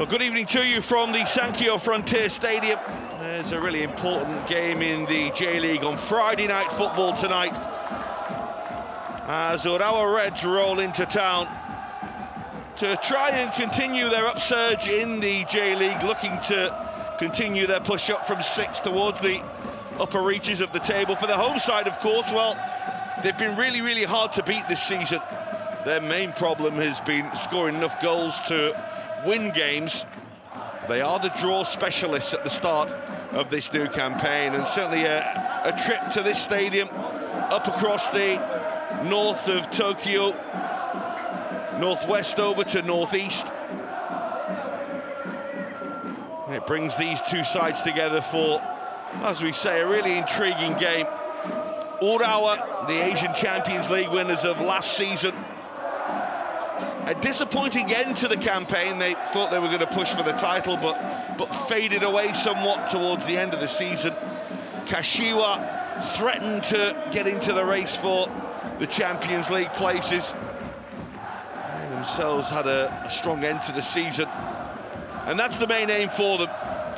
Well, good evening to you from the SANKYO Frontier Stadium. There's a really important game in the J-League on Friday night football tonight, as Urawa Reds roll into town to try and continue their upsurge in the J-League, looking to continue their push up from 6th towards the upper reaches of the table. For the home side, of course, well, they've been really hard to beat this season. Their main problem has been scoring enough goals to win games. They are the draw specialists at the start of this new campaign, and certainly a trip to this stadium up across the north of Tokyo, northwest over to northeast. It brings these two sides together for, as we say, a really intriguing game. Urawa, the Asian Champions League winners of last season. A disappointing end to the campaign. They thought they were going to push for the title, but faded away somewhat towards the end of the season. Kashiwa threatened to get into the race for the Champions League places. They themselves had a strong end to the season, and that's the main aim for them,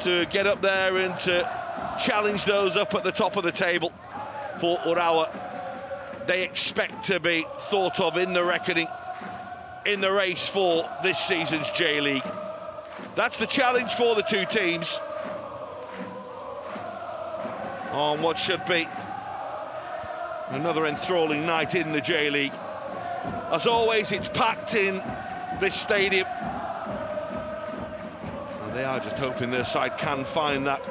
to get up there and to challenge those up at the top of the table. For Urawa, they expect to be thought of in the reckoning, in the race for this season's J-League. That's the challenge for the two teams on what should be another enthralling night in the J-League. As always, it's packed in this stadium, and they are just hoping their side can find that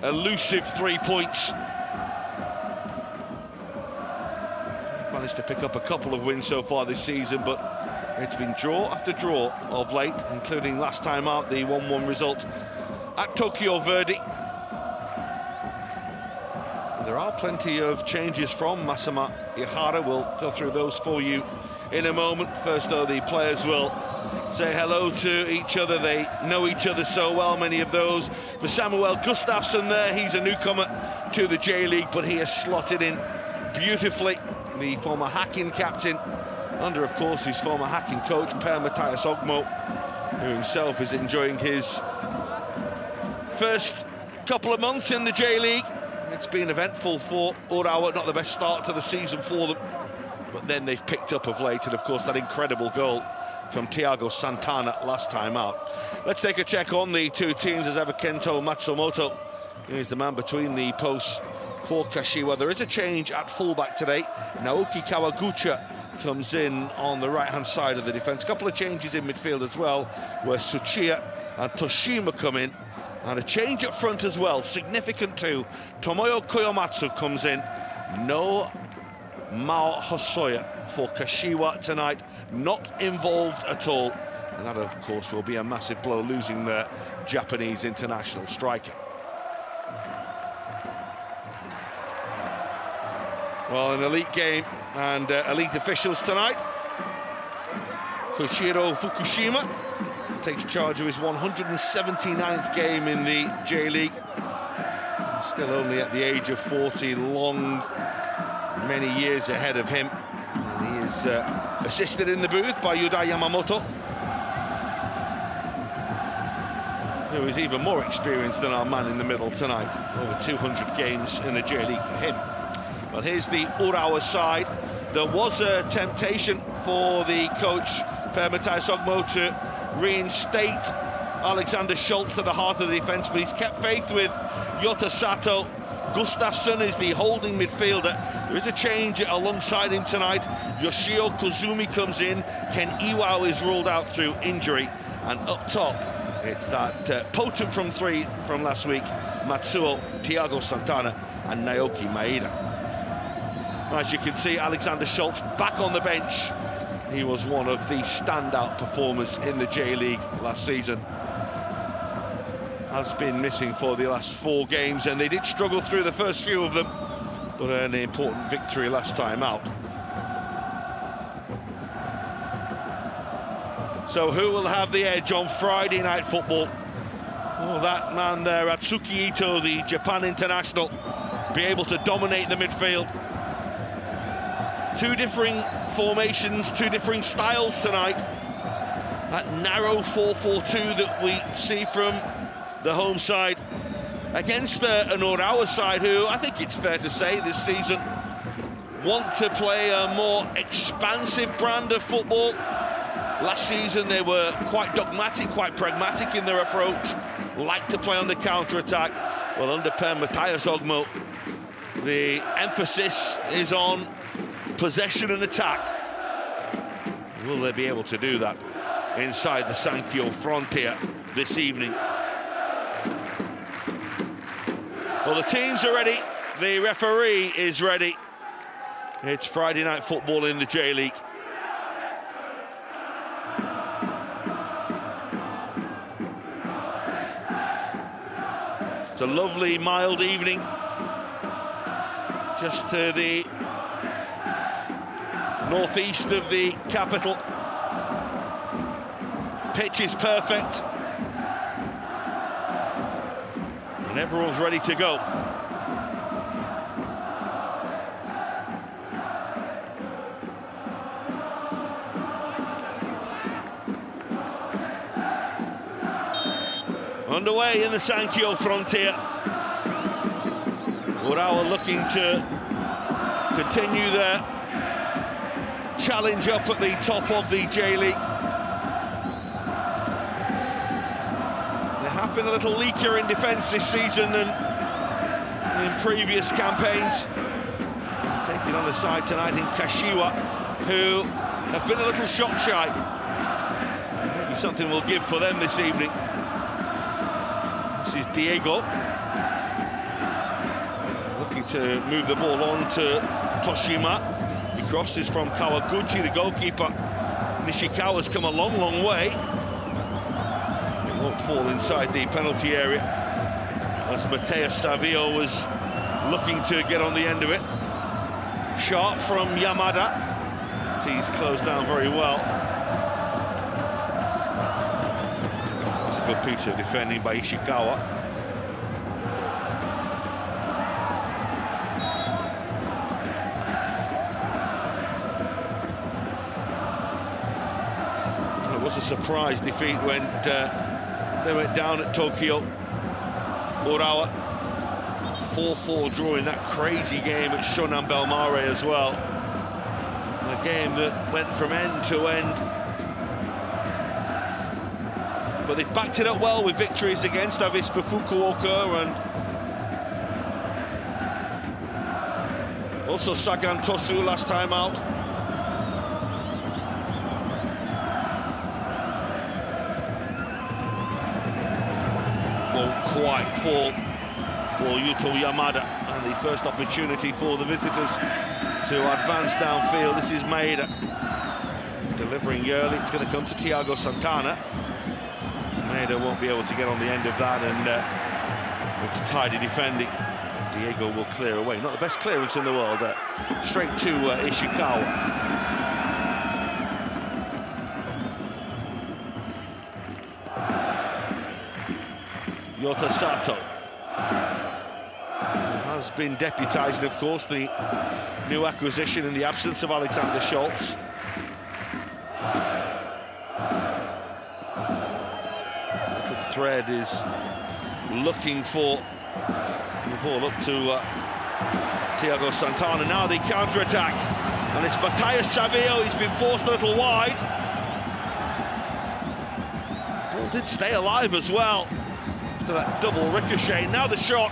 elusive 3 points. Managed to pick up a couple of wins so far this season, but it's been draw after draw of late, including last time out the 1-1 result at Tokyo Verdy. And there are plenty of changes from Masama Ihara. We'll go through those for you in a moment. First, though, the players will say hello to each other. They know each other so well, many of those. For Samuel Gustafsson there, he's a newcomer to the J-League, but he has slotted in beautifully. The former Hacking captain, under, of course, his former Hacking coach, Per-Mathias Ogmo, who himself is enjoying his first couple of months in the J-League. It's been eventful for Urawa, not the best start to the season for them, but then they've picked up of late, and of course that incredible goal from Thiago Santana last time out. Let's take a check on the two teams. As ever, Kento Matsumoto is the man between the posts for Kashiwa. There is a change at fullback today. Naoki Kawaguchi comes in on the right-hand side of the defence. A couple of changes in midfield as well, where Tsuchiya and Toshima come in. And a change up front as well, significant too. Tomoyo Koyomatsu comes in. No Mao Hosoya for Kashiwa tonight, not involved at all. And that, of course, will be a massive blow, losing their Japanese international striker. Well, an elite game and elite officials tonight. Koichiro Fukushima takes charge of his 179th game in the J-League. Still only at the age of 40, many years ahead of him. And he is assisted in the booth by Yuda Yamamoto, who is even more experienced than our man in the middle tonight. Over 200 games in the J-League for him. Well, here's the Urawa side. There was a temptation for the coach, Per-Mathias Ogmo, to reinstate Alexander Schultz to the heart of the defence, but he's kept faith with Yota Sato. Gustafsson is the holding midfielder. There is a change alongside him tonight. Yoshio Kozumi comes in. Ken Iwao is ruled out through injury. And up top, it's that potent from three from last week, Matsuo, Thiago Santana and Naoki Maeda. As you can see, Alexander Schultz back on the bench. He was one of the standout performers in the J-League last season. Has been missing for the last 4 games, and they did struggle through the first few of them, but an important victory last time out. So who will have the edge on Friday night football? Oh, that man there, Atsuki Ito, the Japan international, be able to dominate the midfield. Two differing formations, two differing styles tonight. that narrow 4-4-2 that we see from the home side against an Urawa side who, I think it's fair to say this season, want to play a more expansive brand of football. Last season they were quite dogmatic, quite pragmatic in their approach, like to play on the counter-attack. Well, under Matthias Ogmo, the emphasis is on possession and attack. Will they be able to do that inside the SANKYO Frontier this evening? Well, the teams are ready, the referee is ready. It's Friday night football in the J-League. It's a lovely, mild evening, just to the northeast of the capital. Pitch is perfect, and everyone's ready to go. Underway in the SANKYO Frontier. Urawa looking to continue their challenge up at the top of the J-League. They have been a little leakier in defence this season than in previous campaigns. Taking on the side tonight in Kashiwa, who have been a little shot shy. Maybe something will give for them this evening. This is Diego, looking to move the ball on to Toshima. He crosses from Kawaguchi, the goalkeeper. Nishikawa's come a long, long way. It won't fall inside the penalty area, as Mateus Savio was looking to get on the end of it. Sharp from Yamada. He's closed down very well. Good piece of defending by Ishikawa. It was a surprise defeat when they went down at Tokyo. Urawa 4-4 draw in that crazy game at Shonan Bellmare as well. A game that went from end to end. But they've backed it up well with victories against Avispa Fukuoka and also Sagan Tosu last time out. Won't quite fall for Yuto Yamada, and the first opportunity for the visitors to advance downfield. This is Maeda delivering early. It's going to come to Thiago Santana. Maeda won't be able to get on the end of that, and it's tidy defending. Diego will clear away. Not the best clearance in the world. Straight to Ishikawa. Yota Sato has been deputised, of course, the new acquisition in the absence of Alexander Schultz. Thread is looking for the ball up to Thiago Santana. Now the counter-attack, and it's Mateus Savio. He's been forced a little wide. Ball did stay alive as well to that double ricochet. Now the shot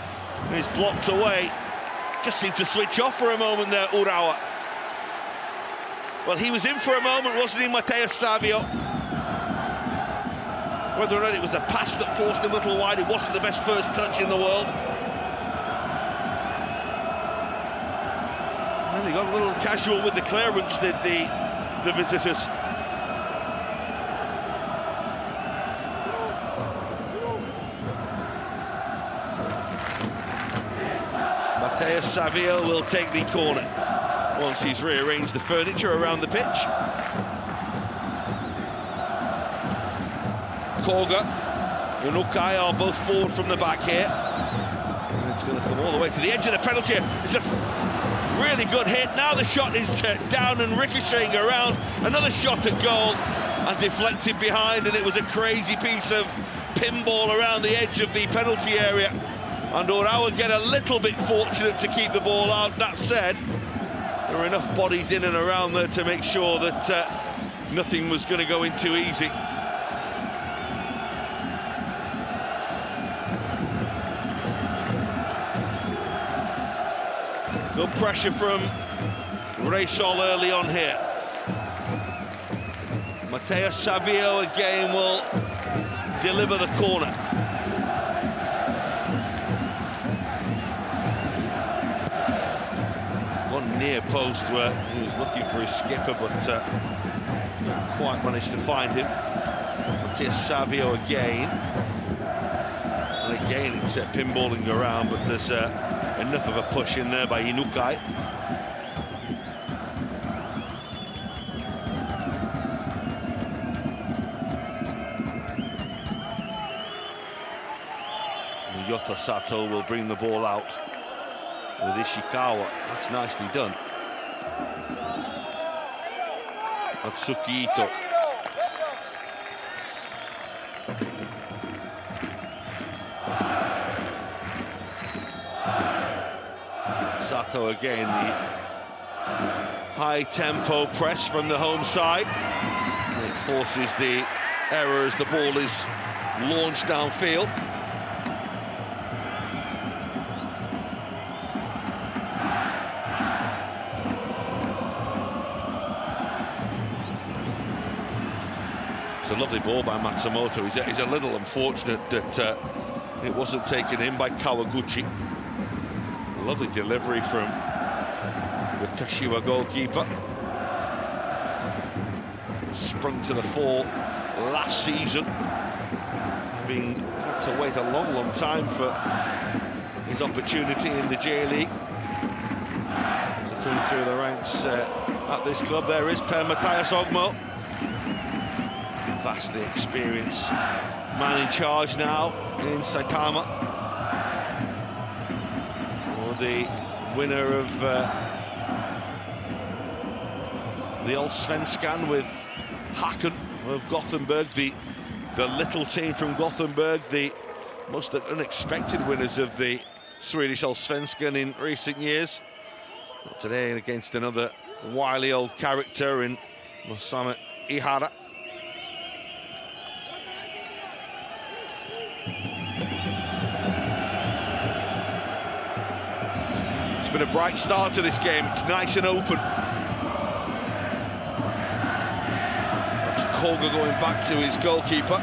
is blocked away. Just seemed to switch off for a moment there, Urawa. Well, he was in for a moment, wasn't he, Mateus Savio? Whether or not it was the pass that forced him a little wide, it wasn't the best first touch in the world. And they got a little casual with the clearance, did the visitors. Mateus Savio will take the corner once he's rearranged the furniture around the pitch. Koga, Unukai are both forward from the back here. And it's going to come all the way to the edge of the penalty. It's a really good hit. Now the shot is down and ricocheting around. Another shot at goal. and deflected behind, and it was a crazy piece of pinball around the edge of the penalty area. And Urawa get a little bit fortunate to keep the ball out. That said, there were enough bodies in and around there to make sure that nothing was going to go in too easy. Good pressure from Reysol early on here. Matteo Savio again will deliver the corner. One near post where he was looking for his skipper, but not quite managed to find him. Matteo Savio again. And again it's pinballing around, but there's enough of a push in there by Inukai. Yota Sato will bring the ball out with Ishikawa. That's nicely done. Atsuki Ito. Sato again, the high tempo press from the home side. It forces the error as the ball is launched downfield. It's a lovely ball by Matsumoto. He's a little unfortunate that it wasn't taken in by Kawaguchi. Lovely delivery from the Kashiwa goalkeeper. Sprung to the fore last season, having had to wait a long time for his opportunity in the J-League. Coming through the ranks at this club, there is Per Matthias Ogmo. Vastly experienced man in charge now in Saitama. The winner of the Allsvenskan with Haken of Gothenburg, the little team from Gothenburg, the most unexpected winners of the Swedish Allsvenskan in recent years. But today against another wily old character in Masami Ihara. Been a bright start to this game. It's nice and open. That's Koga going back to his goalkeeper.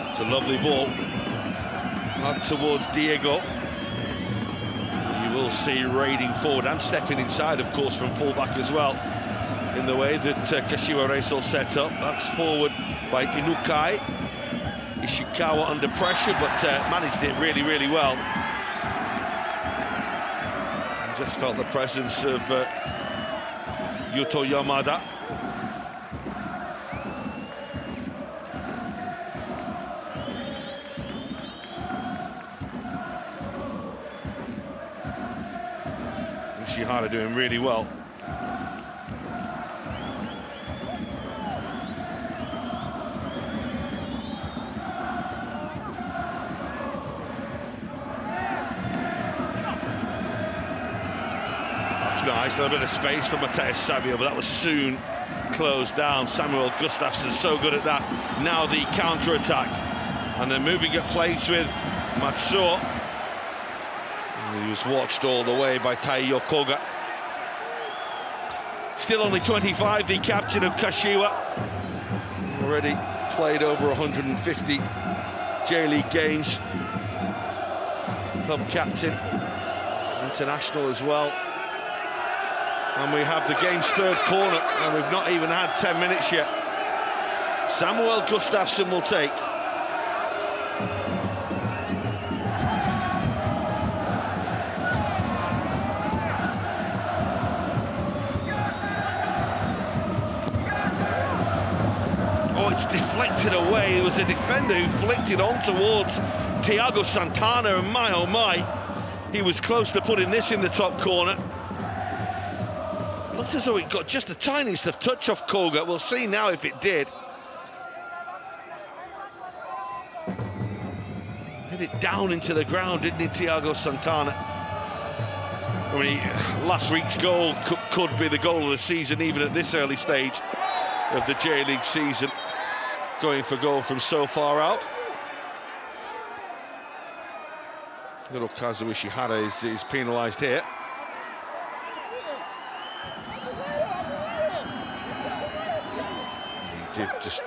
It's a lovely ball. Up towards Diego. We'll see raiding forward and stepping inside, of course, from fullback as well, in the way that Kashiwa Reysol set up. That's forward by Inukai. Ishikawa under pressure, but managed it really well. Just felt the presence of Yuto Yamada. Shihara doing really well. That's nice, a little bit of space for Matthias Savio, but that was soon closed down. Samuel Gustafsson's so good at that. Now the counter-attack, and they're moving at place with Matsuo. He was watched all the way by Taiyo Koga. Still only 25, the captain of Kashiwa. Already played over 150 J-League games. Club captain, international as well. And we have the game's third corner, and we've not even had 10 minutes yet. Samuel Gustafsson will take. Oh, it's deflected away. It was a defender who flicked it on towards Thiago Santana, and my oh my, he was close to putting this in the top corner. Looked as though it got just the tiniest of touch off Koga. We'll see now if it did. Hit it down into the ground, didn't he, Thiago Santana? I mean, last week's goal could be the goal of the season, even at this early stage of the J-League season. Going for goal from so far out. Little Kazuo Ishihara is penalised here. He did just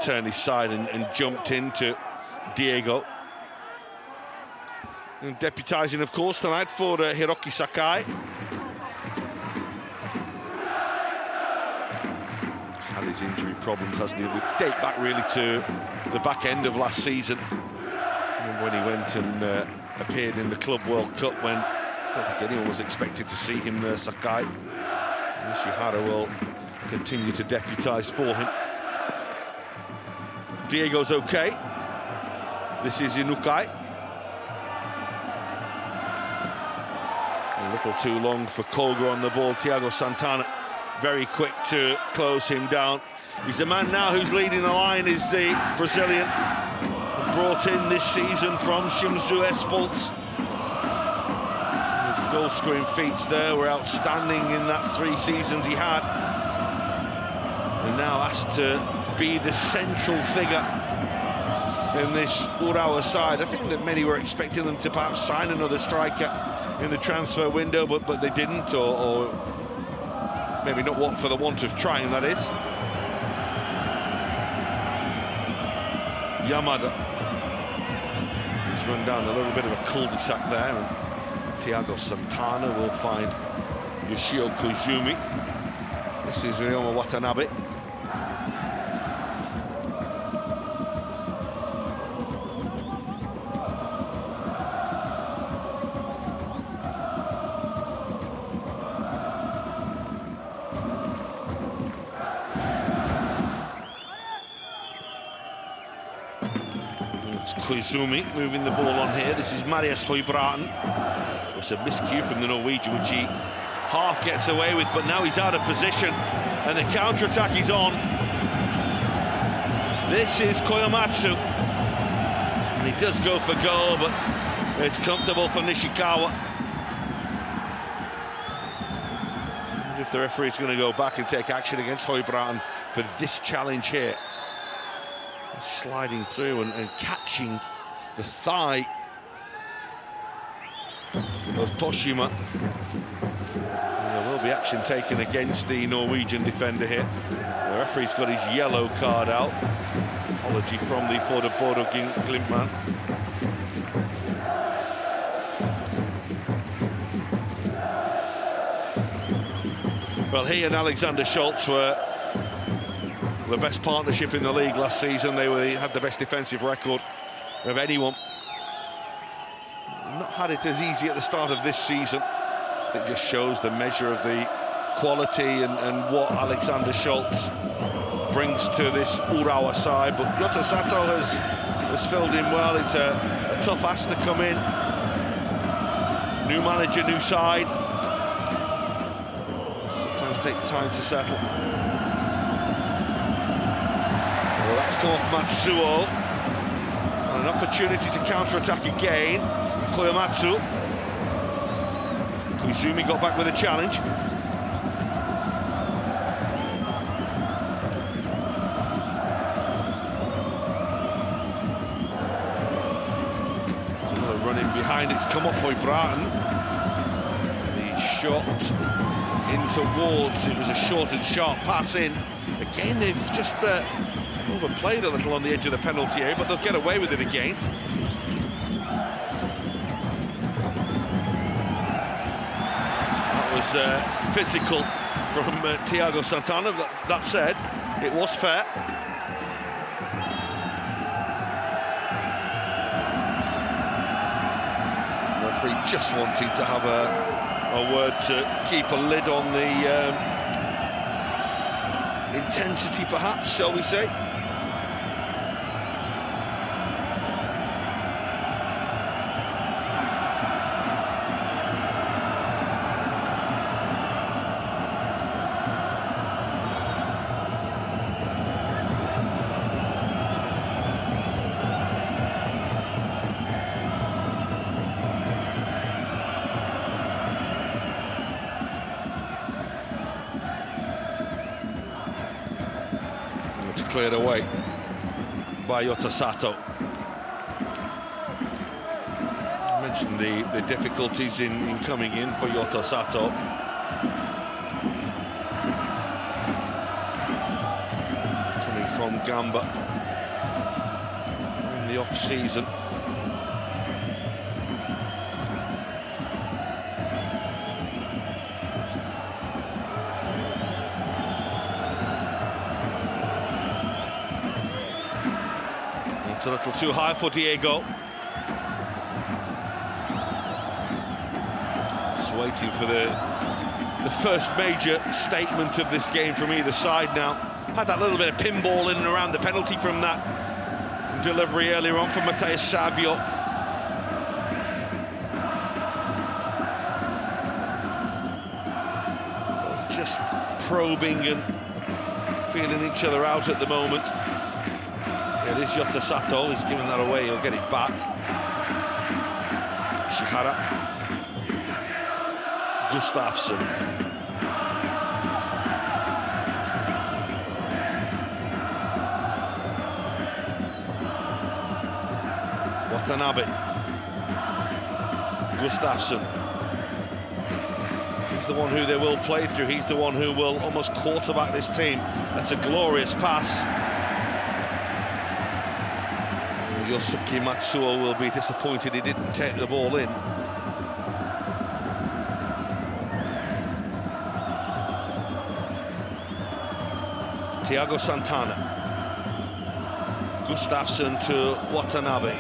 turn his side and jumped into Diego. And deputising, of course, tonight for Hiroki Sakai. He's had his injury problems, hasn't he? It would date back really to the back end of last season, when he went and appeared in the Club World Cup, when I don't think anyone was expected to see him, Sakai. And Ishihara will continue to deputise for him. Diego's okay. This is Inukai. A little too long for Koga on the ball. Thiago Santana very quick to close him down. He's the man now who's leading the line, is the Brazilian, brought in this season from Shimizu Esports. His goal-scoring feats there were outstanding in that 3 seasons he had. And now asked to be the central figure in this Urawa side. I think that many were expecting them to perhaps sign another striker in the transfer window, but they didn't, or maybe not for the want of trying, that is. Yamada. He's run down a little bit of a cul-de-sac there, and Thiago Santana will find Yoshio Koizumi. This is Ryoma Watanabe. Koizumi moving the ball on here. This is Marius Høybråten. It's a miscue from the Norwegian, which he half gets away with, but now he's out of position and the counter-attack is on. This is Koyamatsu. And he does go for goal, but it's comfortable for Nishikawa. If the referee is going to go back and take action against Høybråten for this challenge here. Sliding through and catching the thigh of Toshima. And there will be action taken against the Norwegian defender here. The referee's got his yellow card out. Apology from the Bodo Glimpman. Well, he and Alexander Schultz were the best partnership in the league last season. They had the best defensive record of anyone. Not had it as easy at the start of this season. It just shows the measure of the quality and what Alexander Schultz brings to this Urawa side. But Yota Sato has filled in well. It's a tough ask to come in. New manager, new side. Sometimes take time to settle. Well, that's come off Matsuo. And an opportunity to counter-attack again. Koyamatsu. Koizumi got back with a challenge. There's another run in behind. It's come off Høybråten. The shot in towards. It was a short and sharp pass in. Again, they've just overplayed a little on the edge of the penalty area, but they'll get away with it again. That was physical from Thiago Santana. That said, it was fair. The referee just wanting to have a word to keep a lid on the intensity, perhaps, shall we say. cleared away by Yota Sato. I mentioned the difficulties in coming in for Yota Sato. Coming from Gamba in the off-season. A little too high for Diego. Just waiting for the first major statement of this game from either side now. Had that little bit of pinball in and around the penalty from that delivery earlier on from Matheus Savio. Just probing and feeling each other out at the moment. It is Yota Sato, he's giving that away, he'll get it back. Shihara. Gustafsson. Watanabe. Gustafsson. He's the one who they will play through, he's the one who will almost quarterback this team. That's a glorious pass. Yosuke Matsuo will be disappointed he didn't take the ball in. Thiago Santana. Gustafsson to Watanabe.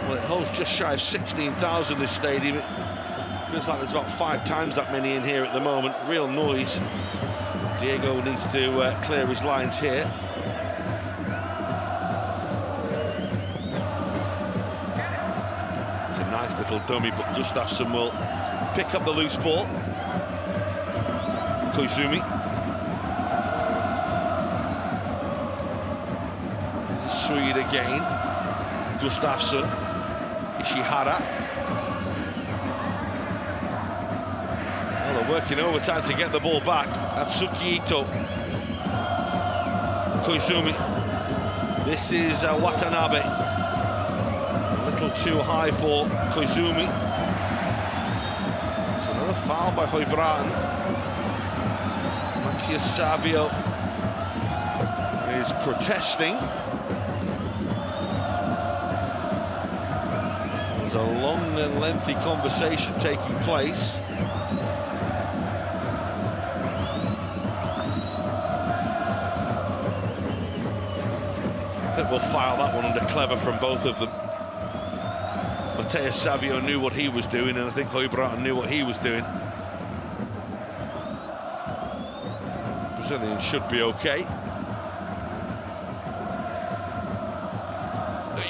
Well, it holds just shy of 16,000 this stadium. It feels like there's about 5 times that many in here at the moment. Real noise. Diego needs to clear his lines here. It's a nice little dummy, but Gustafsson will pick up the loose ball. Koizumi. There's a Swede again. Gustafsson. Ishihara. Well, they're working overtime to get the ball back. Atsuki Ito. Koizumi. This is Watanabe. A little too high for Koizumi. It's another foul by Høybråten. Matheus Savio is protesting. There's a long and lengthy conversation taking place. Will file that one under clever from both of them. Matheus Savio knew what he was doing, and I think Høybråten knew what he was doing. Brazilian should be okay.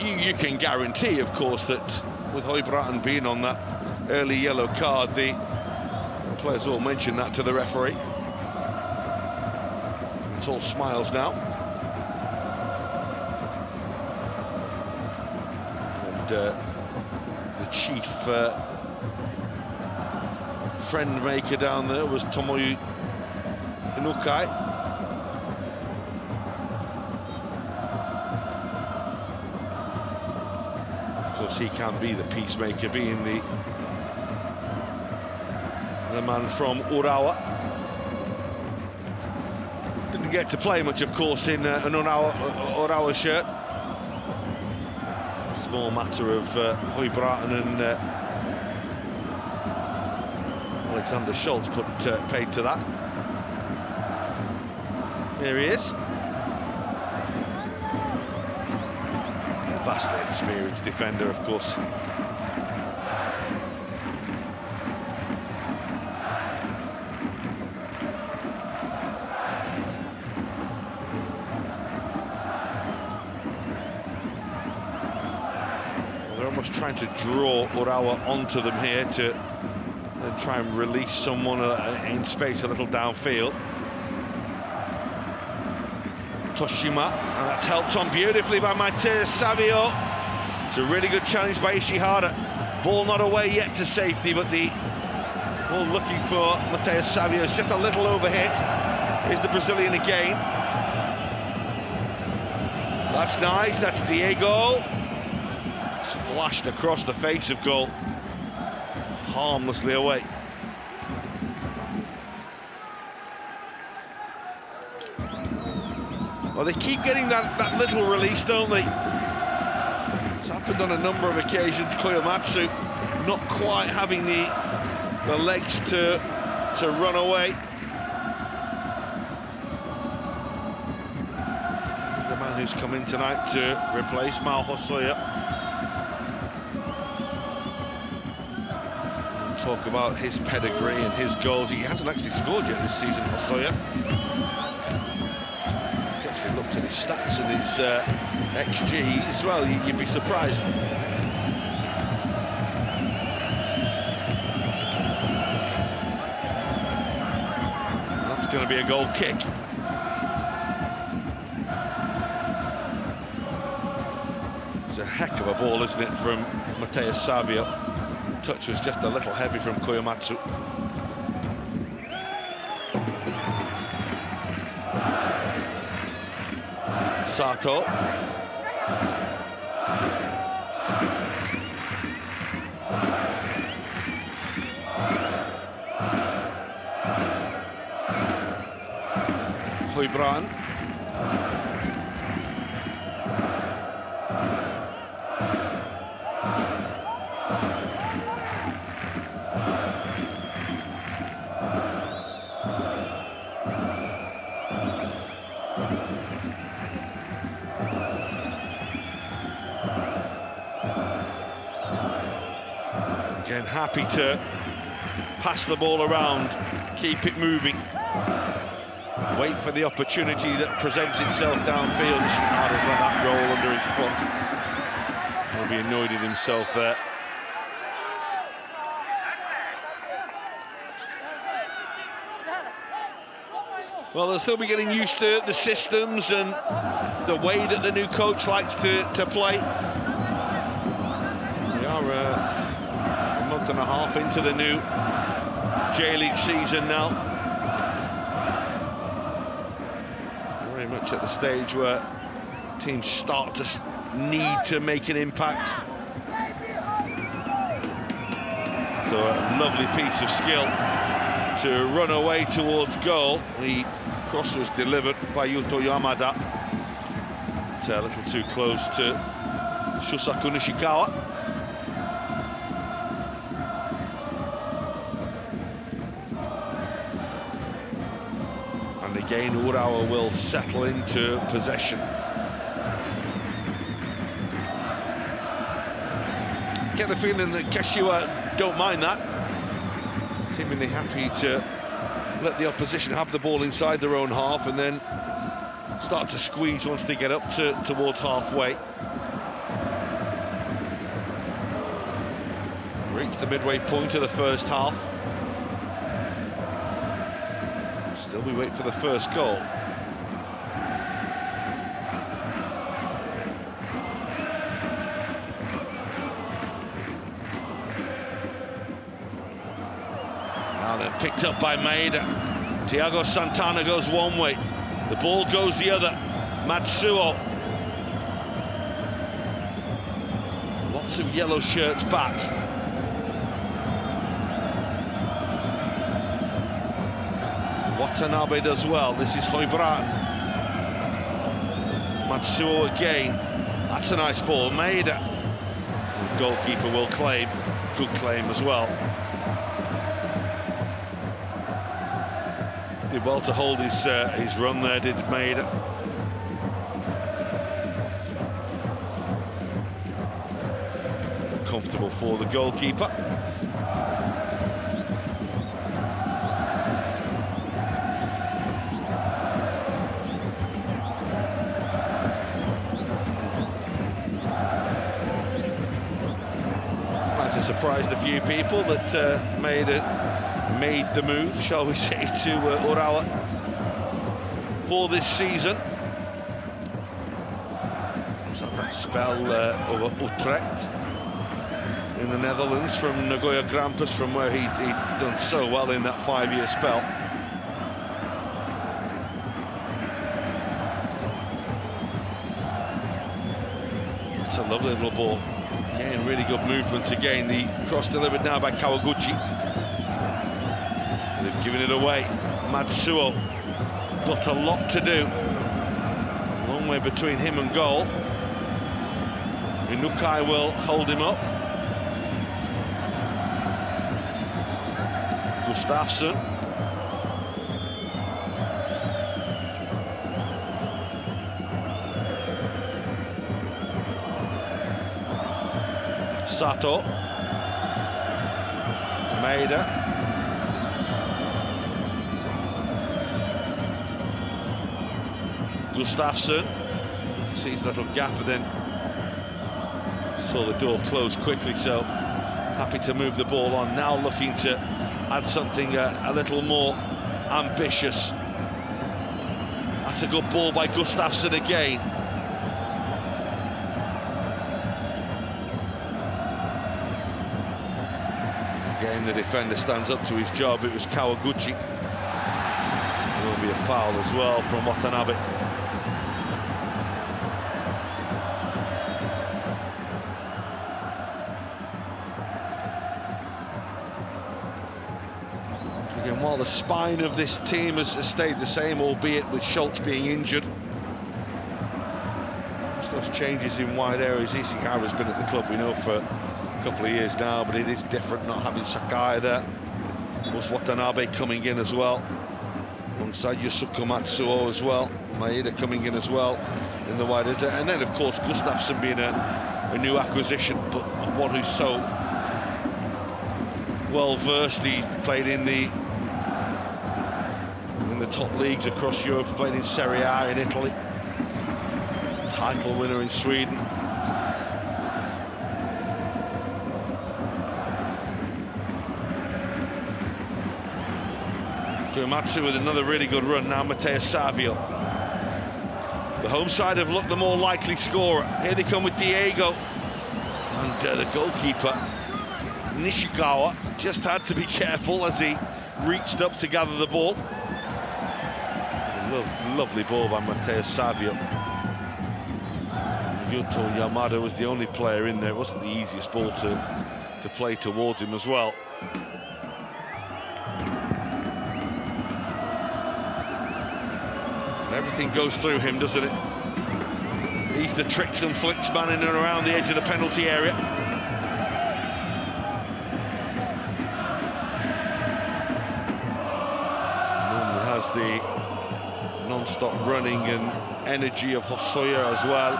You can guarantee, of course, that with Høybråten being on that early yellow card, the players will mention that to the referee. It's all smiles now. The chief friend maker down there was Tomoyu Inukai. Of course, he can be the peacemaker, being the man from Urawa. Didn't get to play much, of course, in an Urawa shirt. Small matter of Høybråten and Alexander Schultz put paid to that. Here he is. Vastly experienced defender, of course. Trying to draw Urawa onto them here to try and release someone in space a little downfield. Toshima, and that's helped on beautifully by Matheus Savio. It's a really good challenge by Ishihara. Ball not away yet to safety, but the Ball looking for Mateus Savio. It's just a little overhit. Here's the Brazilian again. That's nice, that's Diego. It's flashed across the face of goal. Harmlessly away. Well, they keep getting that little release, don't they? It's happened on a number of occasions. Koyamatsu not quite having the legs to run away. He's the man who's come in tonight to replace Mao Hosoya. Talk about his pedigree and his goals. He hasn't actually scored yet this season, Hosoya. Actually looked at his stats and his XG as well. You'd be surprised. That's going to be a goal kick. It's a heck of a ball, isn't it, from Mateus Savio? Touch was just a little heavy from Koyamatsu. Sato. Hoybran. Again, happy to pass the ball around, keep it moving, wait for the opportunity that presents itself downfield. Ishihara's let that roll under his foot. He'll be annoyed at himself there. Well, they'll still be getting used to the systems and the way that the new coach likes to play. We are a month and a half into the new J-League season now. Very much at the stage where teams start to need to make an impact. So a lovely piece of skill to run away towards goal. The cross was delivered by Yuto Yamada. It's a little too close to Shusaku Nishikawa. And again, Urawa will settle into possession. Get the feeling that Kashiwa don't mind that. Seemingly happy to let the opposition have the ball inside their own half and then start to squeeze once they get up towards halfway. Reach the midway point of the first half. Still we wait for the first goal. Picked up by Maeda. Thiago Santana goes one way, the ball goes the other. Matsuo. Lots of yellow shirts back. Watanabe does well. This is Hoybran. Matsuo again. That's a nice ball. Maeda. The goalkeeper will claim. Good claim as well. Did well to hold his run there, did Maeda. Comfortable for the goalkeeper. Might have surprised a few people that made the move, shall we say, to Urawa for this season. So that spell over Utrecht in the Netherlands from Nagoya Grampus, from where he'd done so well in that 5-year spell. It's a lovely little ball. Again, really good movement again. The cross delivered now by Kawaguchi. They've given it away. Matsuo got a lot to do. A long way between him and goal. Inukai will hold him up. Gustafsson. Sato. Maeda. Gustafsson sees a little gap and then saw the door close quickly, so happy to move the ball on. Now looking to add something a little more ambitious. That's a good ball by Gustafsson again. Again, the defender stands up to his job. It was Kawaguchi. There will be a foul as well from Watanabe. Again, while the spine of this team has stayed the same, albeit with Schultz being injured. Just those changes in wide areas. Ishihara's been at the club, we know, for a couple of years now, but it is different not having Sakai there. Was Watanabe coming in as well, alongside Yusuke Matsuo as well. Maeda coming in as well in the wide area. And then, of course, Gustafsson being a new acquisition, but one who's so well versed. He played in the top leagues across Europe, played in Serie A in Italy, title winner in Sweden. Uematsu with another really good run now. Mateus Savio. The home side have looked the more likely scorer. Here they come with Diego, and the goalkeeper Nishikawa just had to be careful as he reached up to gather the ball. Lovely ball by Mateus Savio. Yuto Yamada was the only player in there. It wasn't the easiest ball to play towards him as well. And everything goes through him, doesn't it? He's the tricks and flicks man in and around the edge of the penalty area. Normally has the non-stop running and energy of Hosoya as well.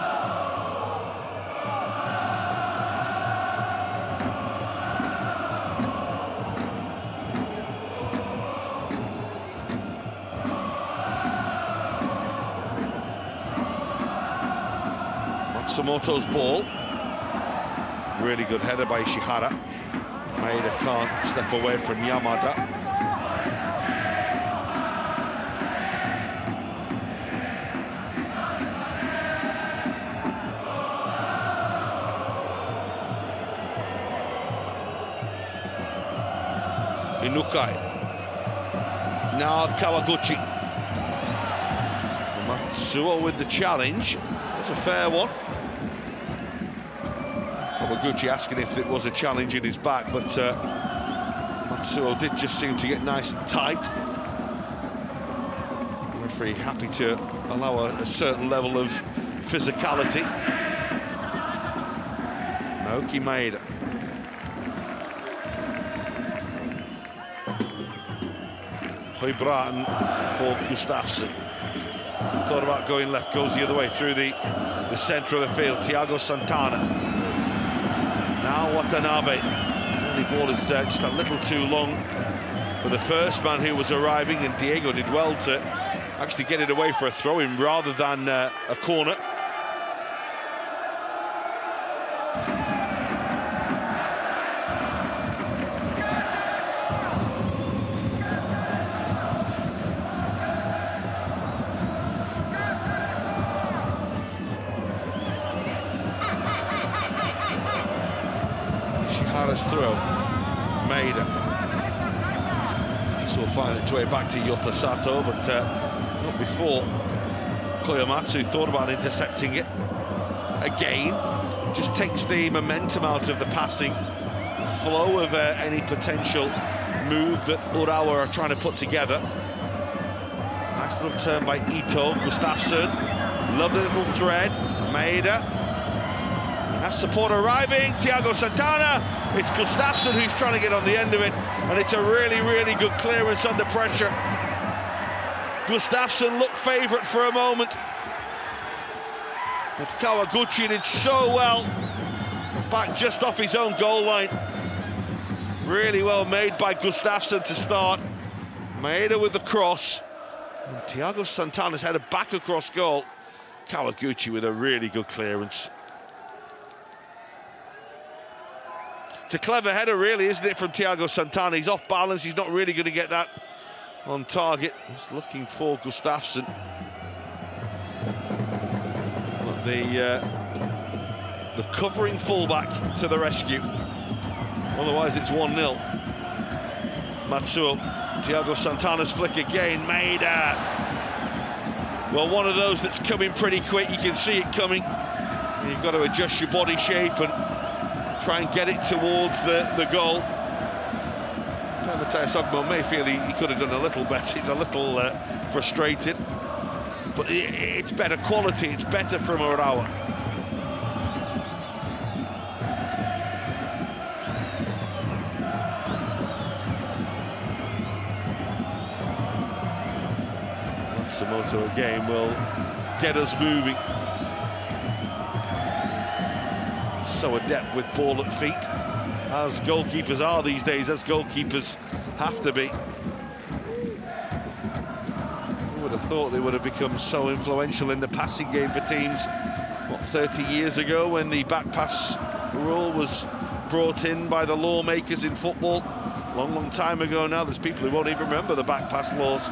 Matsumoto's ball. Really good header by Ishihara. Maeda can't step away from Yamada. Inukai. Now Kawaguchi. Matsuo with the challenge. That's a fair one. Kawaguchi asking if it was a challenge in his back, but Matsuo did just seem to get nice and tight. The referee happy to allow a certain level of physicality. Naoki Maeda. Høybråten for Gustafsson. Thought about going left, goes the other way through the centre of the field. Thiago Santana. Now Watanabe. The ball is just a little too long for the first man who was arriving, and Diego did well to actually get it away for a throw-in rather than a corner. Ihara's throw. Maeda. This will find its way back to Yota Sato, but not before Koyamatsu thought about intercepting it. Again, just takes the momentum out of the passing flow of any potential move that Urawa are trying to put together. Nice little turn by Ito, Gustafsson. Lovely little thread. Maeda. Has support arriving. Thiago Santana. It's Gustafsson who's trying to get on the end of it, and it's a really, really good clearance under pressure. Gustafsson looked favourite for a moment, but Kawaguchi did so well. Back just off his own goal line. Really well made by Gustafsson to start. Maeda with the cross. And Thiago Santana's headed back across goal. Kawaguchi with a really good clearance. It's a clever header, really, isn't it, from Thiago Santana? He's off balance. He's not really going to get that on target. He's looking for Gustafsson. But the covering fullback to the rescue. Otherwise, it's 1-0. Matsuo. Thiago Santana's flick again. Maeda. Well, one of those that's coming pretty quick. You can see it coming. And you've got to adjust your body shape and try and get it towards the goal. Mathias Ogmo may feel he could have done a little better. He's a little frustrated. But it's better quality. It's better from Urawa. Matsumoto again will get us moving. So adept with ball at feet, as goalkeepers are these days, as goalkeepers have to be. Who would have thought they would have become so influential in the passing game for teams, what, 30 years ago, when the back pass rule was brought in by the lawmakers in football? Long, long time ago now. There's people who won't even remember the back pass laws.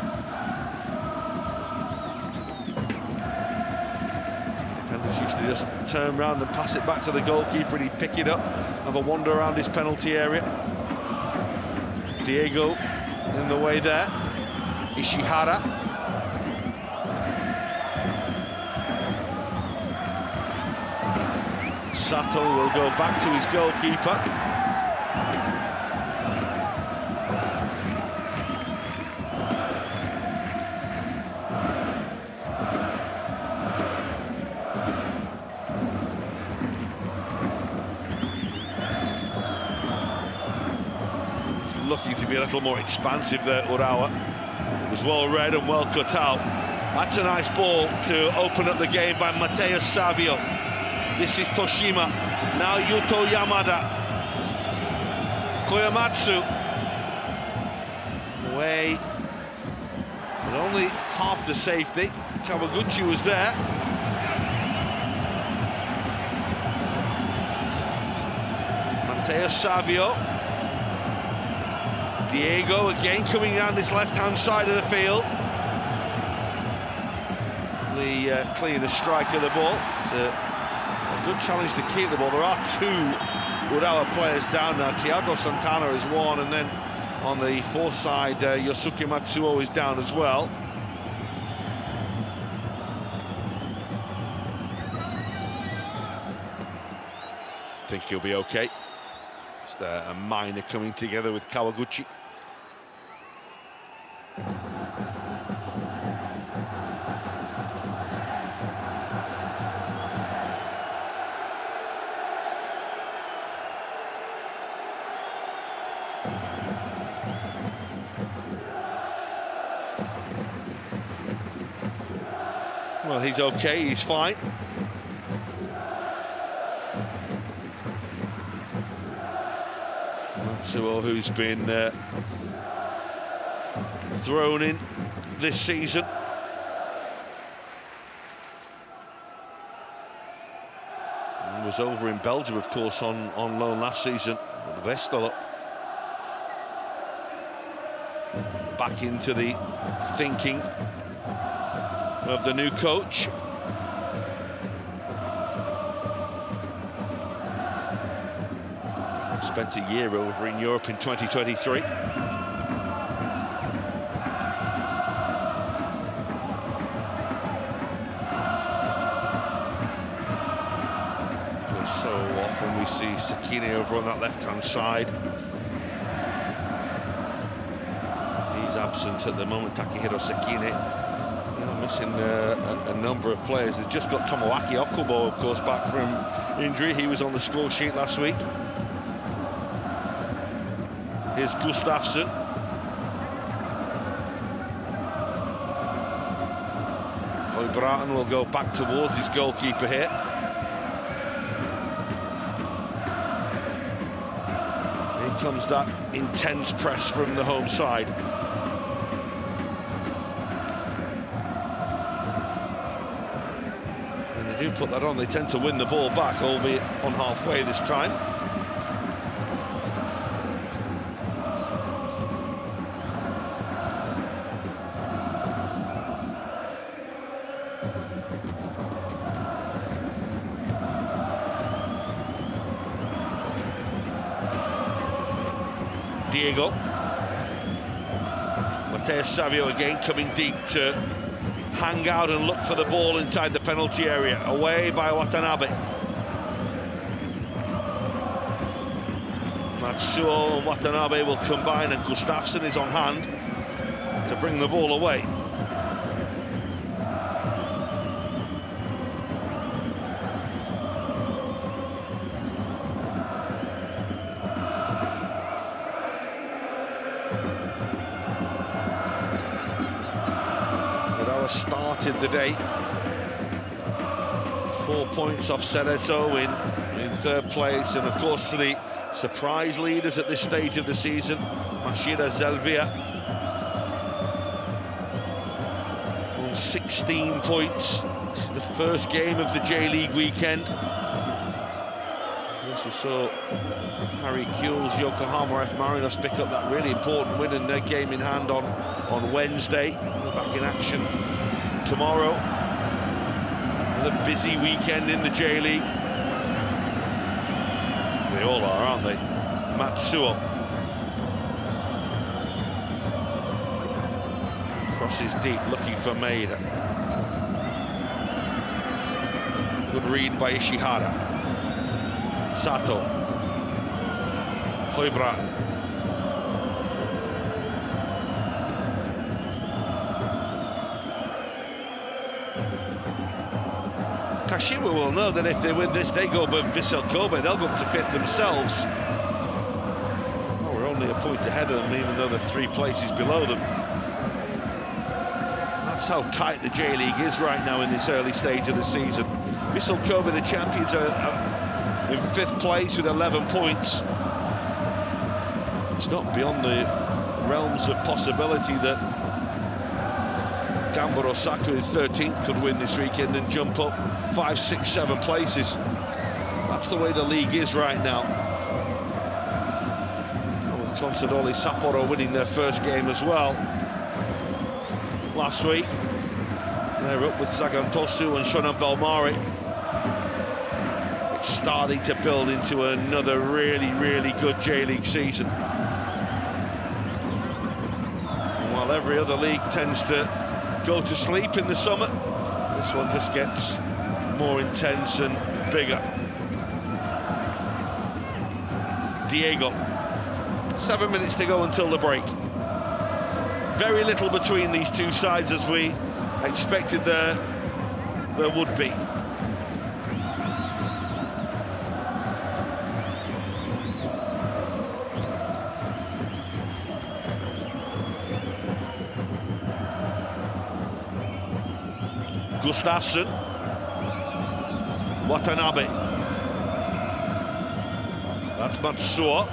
Usually just turn around and pass it back to the goalkeeper, and he'd pick it up, have a wander around his penalty area. Diego in the way there. Ishihara. Sato will go back to his goalkeeper. Looking to be a little more expansive there, Urawa. It was well read and well cut out. That's a nice ball to open up the game by Matteo Savio. This is Toshima. Now Yuto Yamada. Koyamatsu. Away. But only half the safety. Kawaguchi was there. Matteo Savio. Diego again coming down this left-hand side of the field. The cleaner strike of the ball. It's a good challenge to keep the ball. There are two Urawa players down now. Thiago Santana is one, and then on the fourth side, Yosuke Matsuo is down as well. I think he'll be okay. Just a minor coming together with Kawaguchi. Well, he's okay, he's fine. Matsuo, who's been thrown in this season. He was over in Belgium, of course, on loan last season. Vestolo back into the thinking of the new coach. spent a year over in Europe in 2023. So often we see Sakine over on that left-hand side. He's absent at the moment, Takehiro Sakine. Missing a number of players. They've just got Tomoaki Okubo, of course, back from injury. He was on the score sheet last week. Here's Gustafsson. Bratton will go back towards his goalkeeper here. Here comes that intense press from the home side. And they do put that on, they tend to win the ball back, albeit on halfway this time. Diego. Mateus Savio again coming deep to hang out and look for the ball inside the penalty area. Away by Watanabe. Matsuo and Watanabe will combine, and Gustafsson is on hand to bring the ball away. Started the day 4 points off Cerezo in third place, and of course the surprise leaders at this stage of the season, Mashira Zelvia on 16 points. This is the first game of the J-League weekend. We also saw Harry Kuehl's Yokohama F. Marinos pick up that really important win in their game in hand on Wednesday. They're back in action tomorrow. Another busy weekend in the J-League. They all are, aren't they? Matsuo. Crosses deep, looking for Maeda. Good read by Ishihara. Sato. Høybråten. Kashiwa will know that if they win this, they go above Vissel Kobe, they'll go up to fifth themselves. Oh, we're only a point ahead of them, even though they're 3 places below them. That's how tight the J-League is right now in this early stage of the season. Vissel Kobe, the champions, are in 5th place with 11 points. It's not beyond the realms of possibility that Gamba Osaka in 13th could win this weekend and jump up 5, 6, 7 places. That's the way the league is right now. And with Consadole Sapporo winning their first game as well last week. They're up with Sagantosu and Shonan Bellmare. It's starting to build into another really, really good J-League season. And while every other league tends to go to sleep in the summer, this one just gets more intense and bigger. Diego. 7 minutes to go until the break. Very little between these two sides as we expected there would be. Gustafsson. Watanabe. That's Matsuo.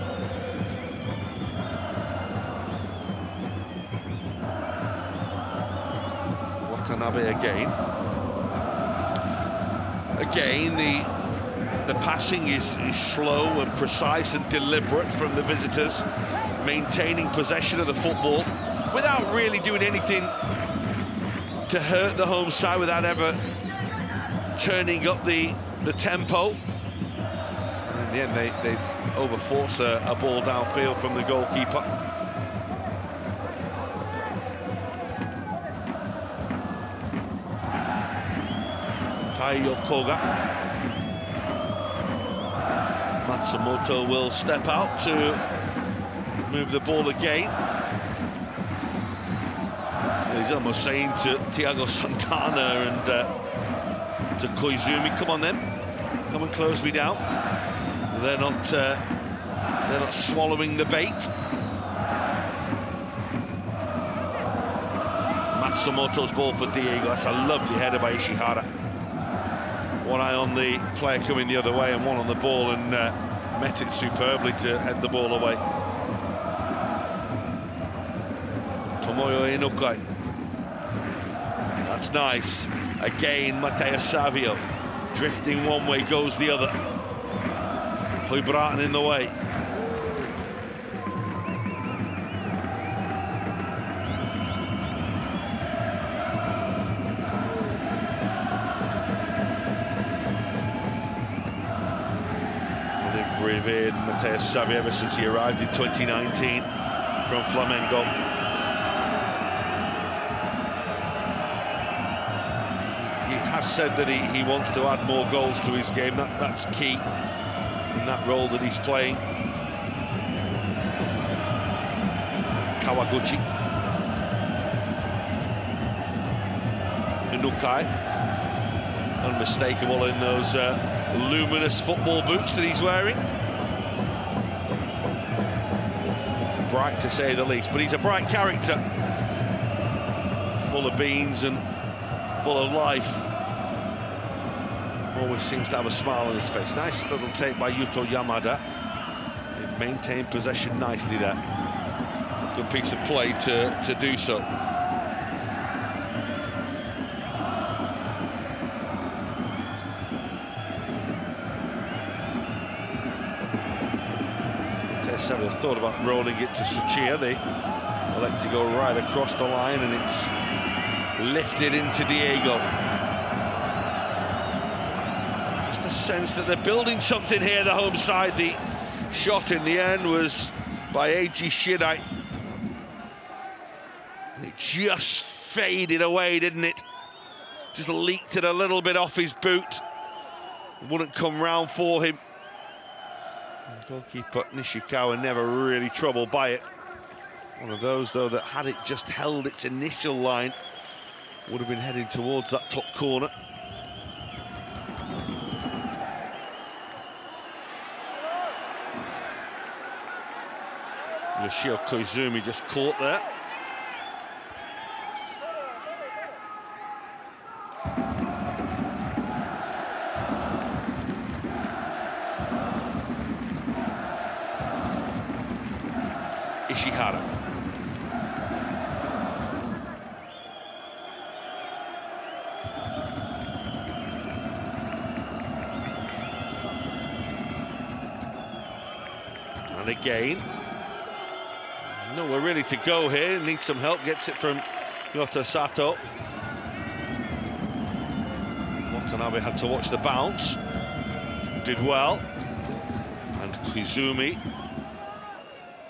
Watanabe again. Again, the passing is slow and precise and deliberate from the visitors, maintaining possession of the football without really doing anything to hurt the home side, without ever turning up the tempo. And in the end, they overforce a ball downfield from the goalkeeper. Taiyo Koga. Matsumoto will step out to move the ball again. And he's almost saying to Thiago Santana and to Koizumi, come on then, come and close me down. They're not swallowing the bait. Matsumoto's ball for Diego. That's a lovely header by Ishihara. One eye on the player coming the other way and one on the ball, and met it superbly to head the ball away. Tomoyo Inukai. That's nice. Again, Matteo Savio. Drifting one way, goes the other. Høybråten in the way. They've revered Matteo Savio ever since he arrived in 2019 from Flamengo. He has said that he wants to add more goals to his game. That's key in that role that he's playing. Kawaguchi. Inukai. Unmistakable in those luminous football boots that he's wearing. Bright to say the least, but he's a bright character. Full of beans and full of life. Always seems to have a smile on his face. Nice little take by Yuto Yamada. He maintained possession nicely there. Good piece of play to do so. Tessera thought about rolling it to Suchia. They elect to go right across the line, and it's lifted into Diego. Sense that they're building something here, the home side. The shot in the end was by Eiji Shirai. It just faded away, didn't it? Just leaked it a little bit off his boot. It wouldn't come round for him. Goalkeeper Nishikawa never really troubled by it. One of those, though, that had it just held its initial line, would have been heading towards that top corner. Yoshio Koizumi just caught there. Ishihara. And again. No, we're ready to go here. Needs some help. Gets it from Yota Sato. Watanabe had to watch the bounce. Did well. And Koizumi.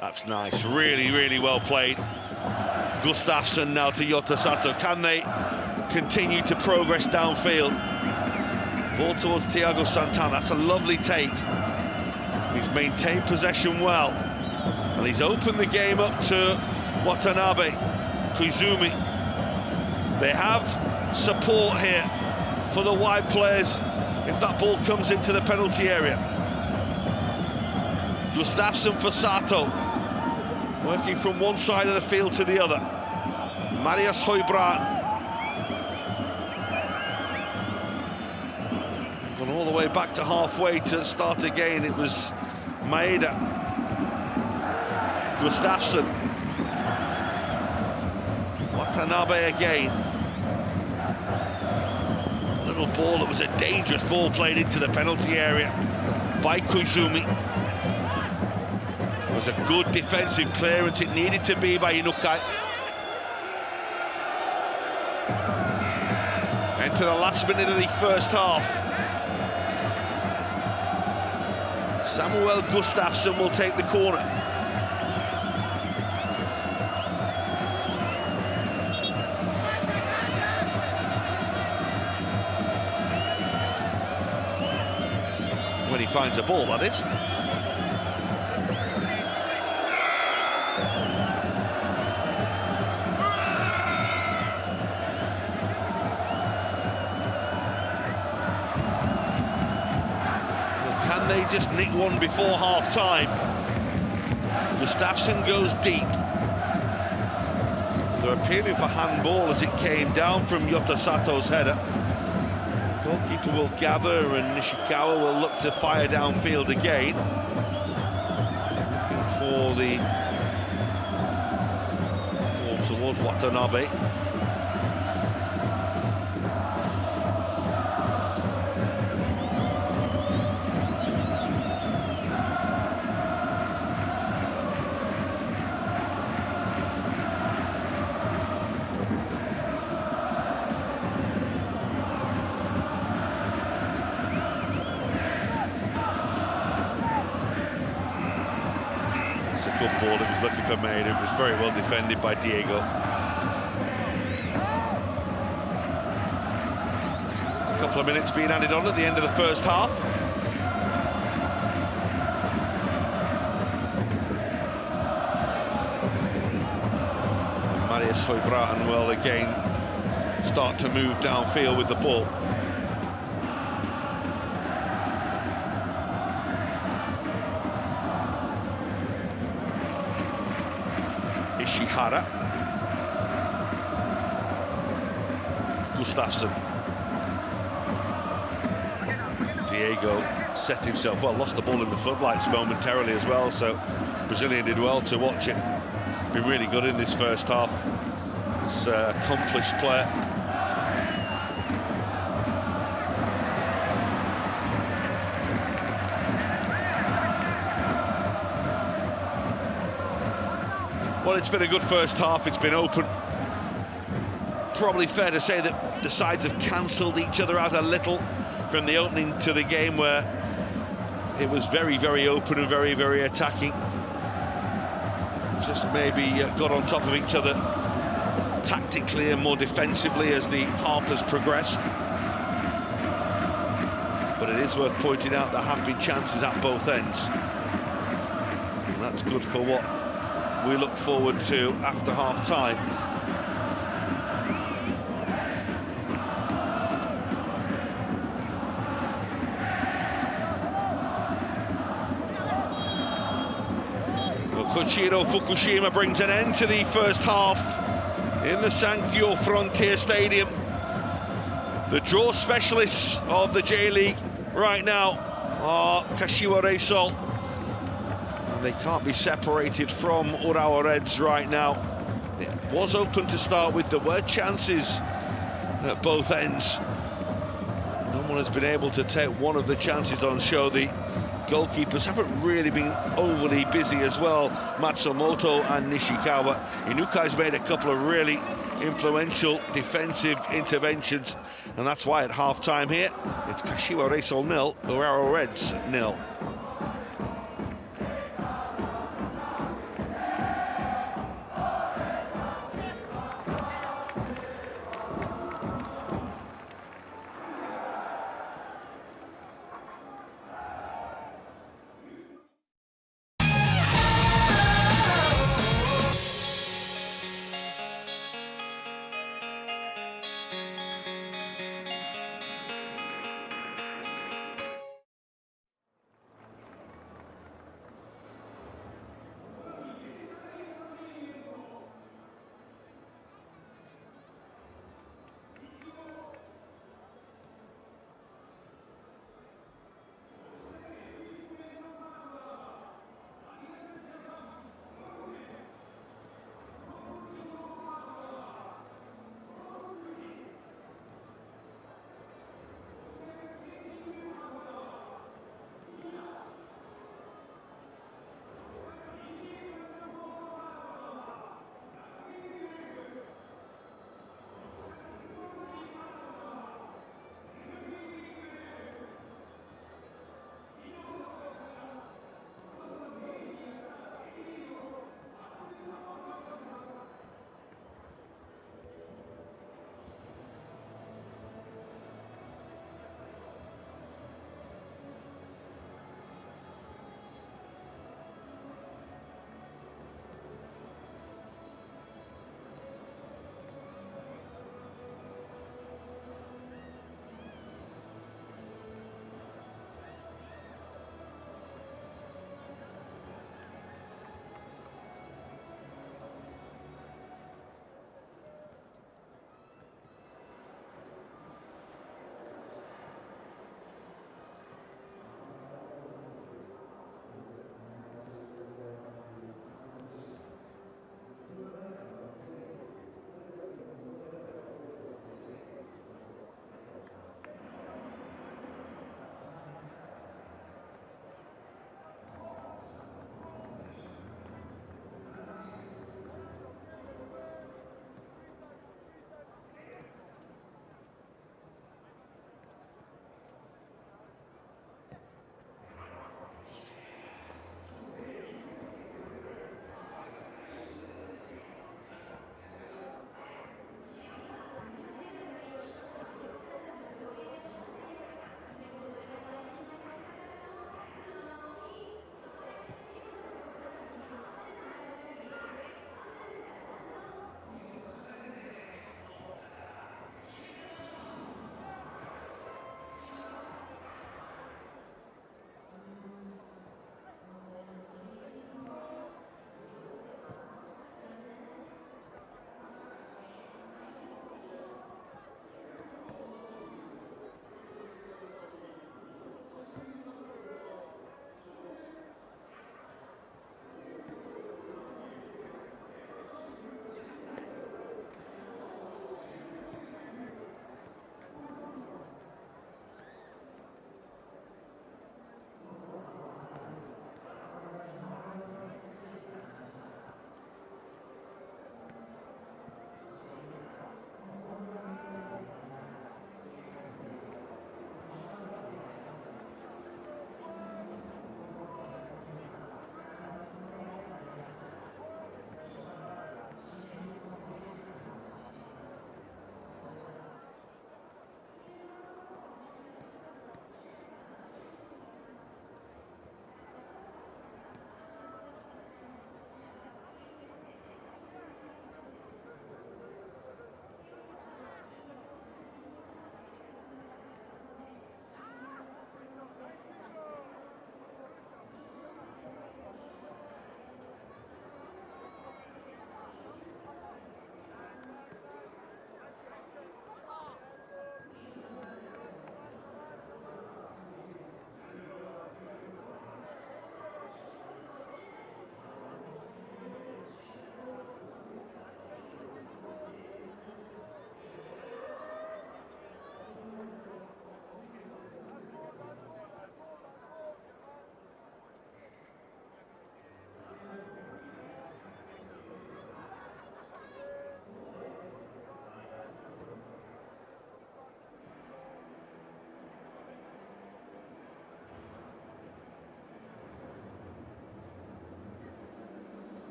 That's nice. Really, really well played. Gustafsson now to Yota Sato. Can they continue to progress downfield? Ball towards Thiago Santana. That's a lovely take. He's maintained possession well. And he's opened the game up to Watanabe, Koizumi. They have support here for the wide players if that ball comes into the penalty area. Gustafsson for Sato, working from one side of the field to the other. Marius Høybråten. Gone all the way back to halfway to start again. It was Maeda. Gustafsson. Watanabe again. A little ball that was a dangerous ball played into the penalty area by Koizumi. It was a good defensive clearance. It needed to be by Inukai. Into the last minute of the first half. Samuel Gustafsson will take the corner. When he finds a ball, that is. Can they just nick one before half-time? Gustafsson goes deep. They're appealing for handball as it came down from Yota Sato's header. Goalkeeper will gather and Nishikawa will look to fire downfield again. Looking for the ball towards Watanabe. Good ball, it was looking for Maid, it was very well defended by Diego. A couple of minutes being added on at the end of the first half. And Marius Højbråten will again start to move downfield with the ball. Ishihara. Gustafsson. Diego set himself well, lost the ball in the floodlights momentarily as well, so Brazilian did well to watch it. Been really good in this first half. This accomplished player. Well, it's been a good first half, it's been open. Probably fair to say that the sides have cancelled each other out a little from the opening to the game, where it was very, very open and very, very attacking. Just maybe got on top of each other tactically and more defensively as the half has progressed. But it is worth pointing out there have been chances at both ends. And that's good for what we look forward to after half-time. Well, Koichiro Fukushima brings an end to the first half in the SANKYO Frontier Stadium. The draw specialists of the J-League right now are Kashiwa Reysol. They can't be separated from Urawa Reds right now. It was open to start with, there were chances at both ends. No one has been able to take one of the chances on show. The goalkeepers haven't really been overly busy as well, Matsumoto and Nishikawa. Inukai's made a couple of really influential defensive interventions, and that's why at half-time here, it's Kashiwa Reysol 0, Urawa Reds 0.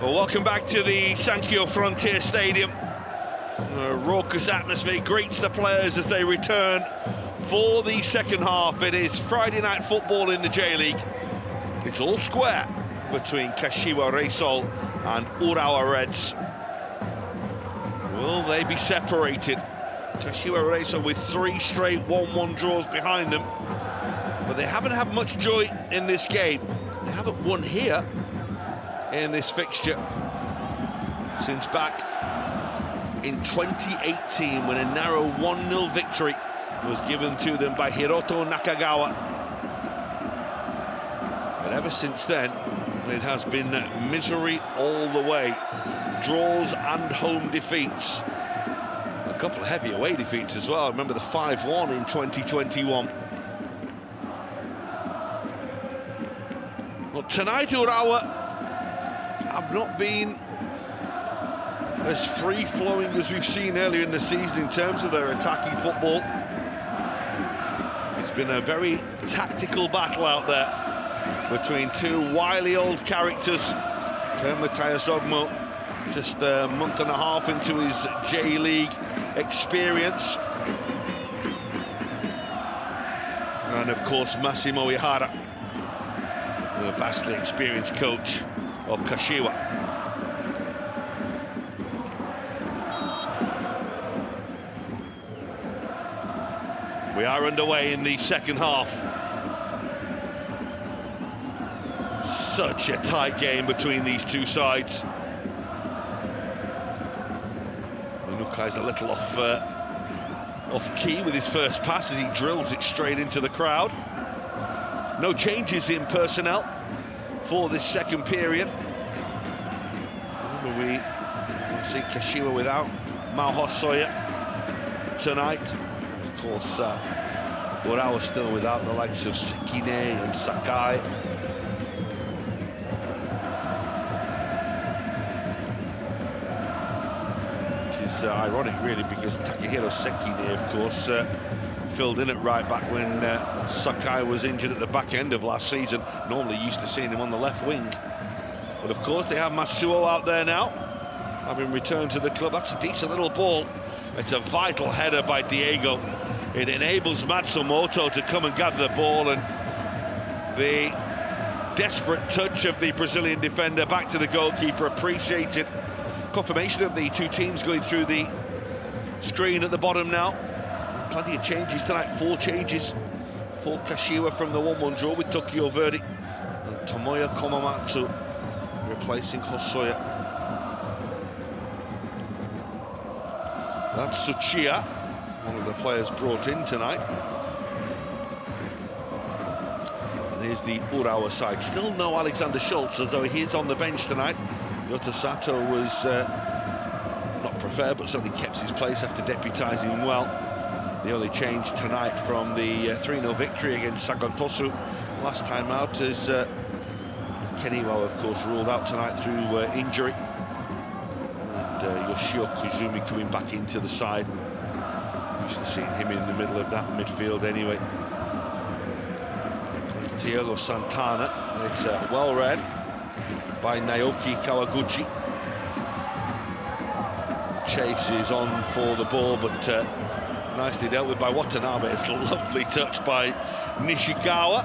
Well, welcome back to the SANKYO Frontier Stadium. A raucous atmosphere greets the players as they return for the second half. It is Friday night football in the J-League. It's all square between Kashiwa Reysol and Urawa Reds. Will they be separated? Kashiwa Reysol with 3 straight 1-1 draws behind them, but they haven't had much joy in this game. They haven't won here in this fixture since back in 2018 when a narrow 1-0 victory was given to them by Hiroto Nakagawa. But ever since then, it has been misery all the way. Draws and home defeats. A couple of heavy away defeats as well. I remember the 5-1 in 2021. Well, tonight Urawa have not been as free-flowing as we've seen earlier in the season in terms of their attacking football. It's been a very tactical battle out there between 2 wily old characters. Matthias Ogmo, just a month and a half into his J-League experience. And of course, Massimo Ihara, a vastly experienced coach of Kashiwa. We are underway in the second half. Such a tight game between these two sides. Minukai's a little off key with his first pass as he drills it straight into the crowd. No changes in personnel for this second period. We will see Kashiwa without Hosoya tonight. Of course, Urawa still without the likes of Sekine and Sakai. Which is ironic, really, because Takehiro Sekine, of course, filled in at right back when Sakai was injured at the back end of last season. Normally used to seeing him on the left wing. But of course they have Matsuo out there now, having returned to the club. That's a decent little ball. It's a vital header by Diego. It enables Matsumoto to come and gather the ball, and the desperate touch of the Brazilian defender back to the goalkeeper, appreciated. Confirmation of the two teams going through the screen at the bottom now. Plenty of changes tonight, 4 changes for Kashiwa from the 1-1 draw with Tokyo Verdy. And Tomoya Komamatsu replacing Hosoya. That's Tsuchiya, one of the players brought in tonight. And here's the Urawa side. Still no Alexander Schultz, although he is on the bench tonight. Yota Sato was not preferred, but certainly kept his place after deputising well. The only change tonight from the 3-0 victory against Sagantosu last time out is Keniwa, of course, ruled out tonight through injury. And Yoshio Kuzumi coming back into the side. Used to seeing him in the middle of that midfield anyway. It's Thiago Santana. It's well read by Naoki Kawaguchi. Chase is on for the ball, but nicely dealt with by Watanabe. It's a lovely touch by Nishikawa.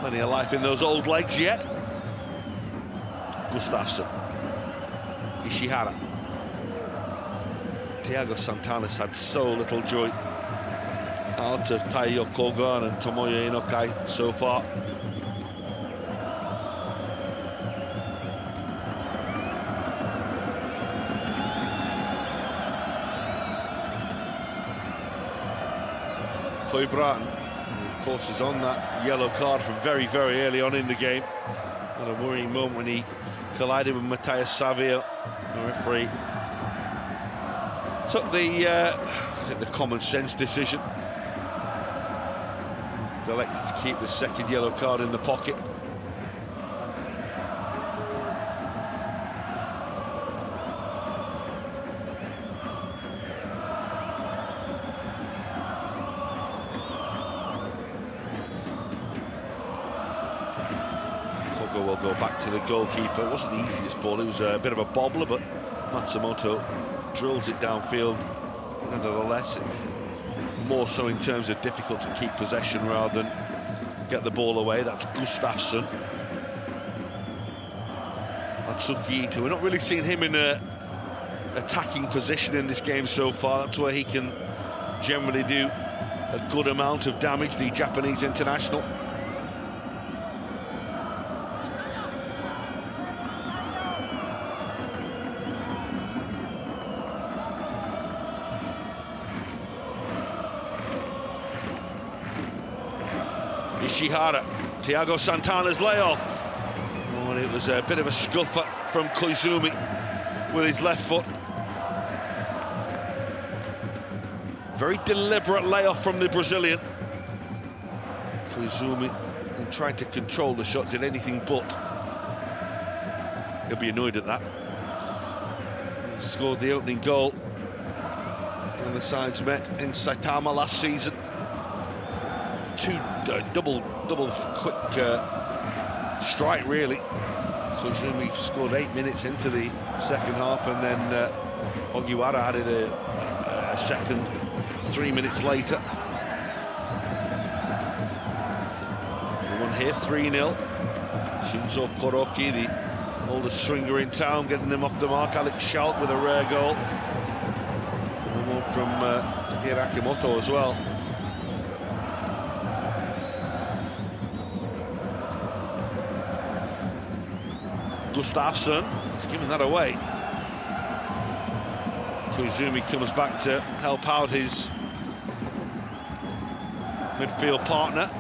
Plenty of life in those old legs yet. Gustafsson. Ishihara. Thiago Santana's had so little joy out of Taiyo Kogan and Tomoya Inokai so far. Braten, of course, is on that yellow card from very, very early on in the game. And a worrying moment when he collided with Matthias Savio. The referee took the, I think, the common sense decision. Elected to keep the second yellow card in the pocket. Will go back to the goalkeeper. It wasn't the easiest ball, it was a bit of a bobbler, but Matsumoto drills it downfield. Nevertheless, more so in terms of difficult to keep possession rather than get the ball away. That's Gustafsson. Atsuki Ito. We're not really seeing him in a attacking position in this game so far. That's where he can generally do a good amount of damage, the Japanese international. Ishihara, Thiago Santana's layoff. Oh, and it was a bit of a scupper from Koizumi with his left foot. Very deliberate layoff from the Brazilian. Koizumi, who tried to control the shot, did anything but. He'll be annoyed at that. He scored the opening goal when the sides met in Saitama last season. Double quick strike, really. Koizumi scored 8 minutes into the second half, and then Ogiwara added a second 3 minutes later. We won here 3-0. Shinzo Koroki, the oldest stringer in town, getting them off the mark. Alex Schalk with a rare goal. And one from Takehiro Akimoto as well. Gustafsson, he's giving that away. Koizumi comes back to help out his midfield partner.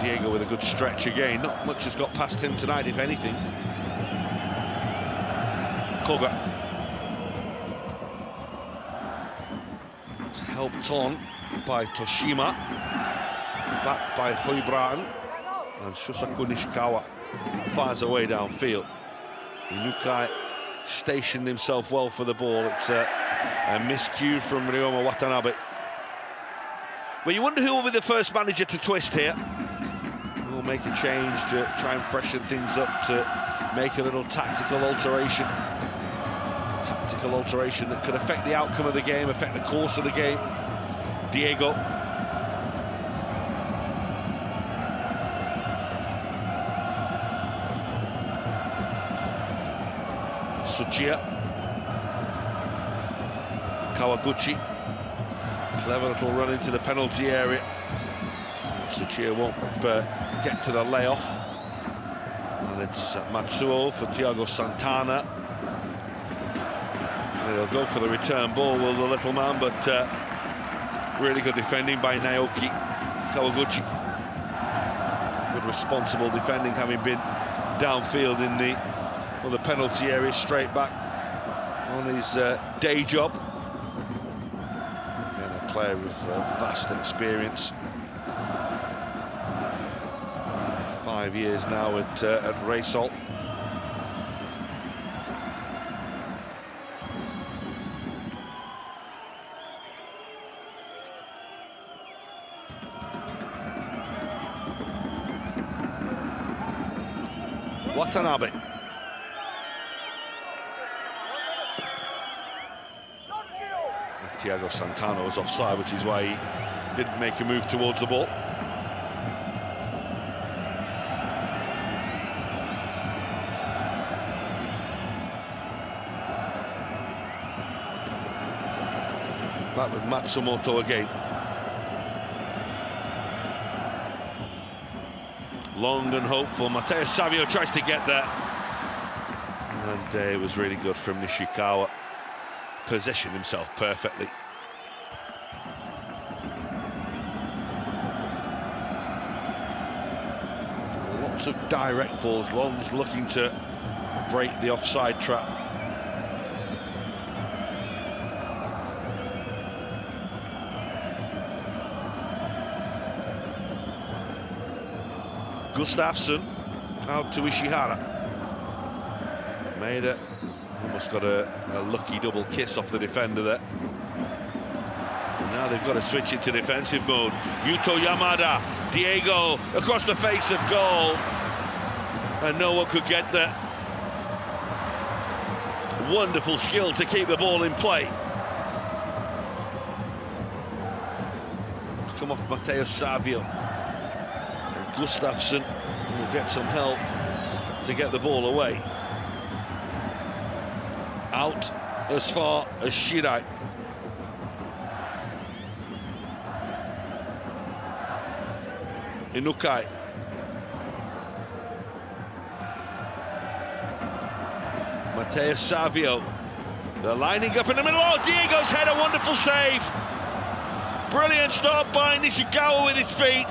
Diego with a good stretch again. Not much has got past him tonight, if anything. Koga. It's helped on by Toshima. Back by Hoibraten. And Shusaku Nishikawa fires away downfield. Inukai stationed himself well for the ball. It's a miscue from Ryoma Watanabe. But you wonder who will be the first manager to twist here. Who will make a change to try and freshen things up, to make a little tactical alteration. Tactical alteration that could affect the outcome of the game, affect the course of the game. Diego. Suchiya. Kawaguchi. Clever little run into the penalty area. Suchiya won't get to the layoff. And it's Matsuo for Thiago Santana. And he'll go for the return ball, will the little man, but really good defending by Naoki Kawaguchi. Good responsible defending, having been downfield in the penalty area, straight back on his day job. Again, a player with vast experience. 5 years now at Reysol. Watanabe. Thiago Santana was offside, which is why he didn't make a move towards the ball. Back with Matsumoto again. Long and hopeful. Matteo Savio tries to get there. And it was really good from Nishikawa. Positioned himself perfectly. Lots of direct balls. One's looking to break the offside trap. Gustafsson out to Ishihara. Made it. Almost got a lucky double kiss off the defender there. And now they've got to switch into defensive mode. Yuto Yamada, Diego across the face of goal. And no one could get there. Wonderful skill to keep the ball in play. It's come off Matteo Savio. And Gustafsson will get some help to get the ball away. Out as far as Shirai. Inukai. Matteo Savio. They're lining up in the middle. Oh, Diego's had a wonderful save. Brilliant stop by Nishikawa with his feet.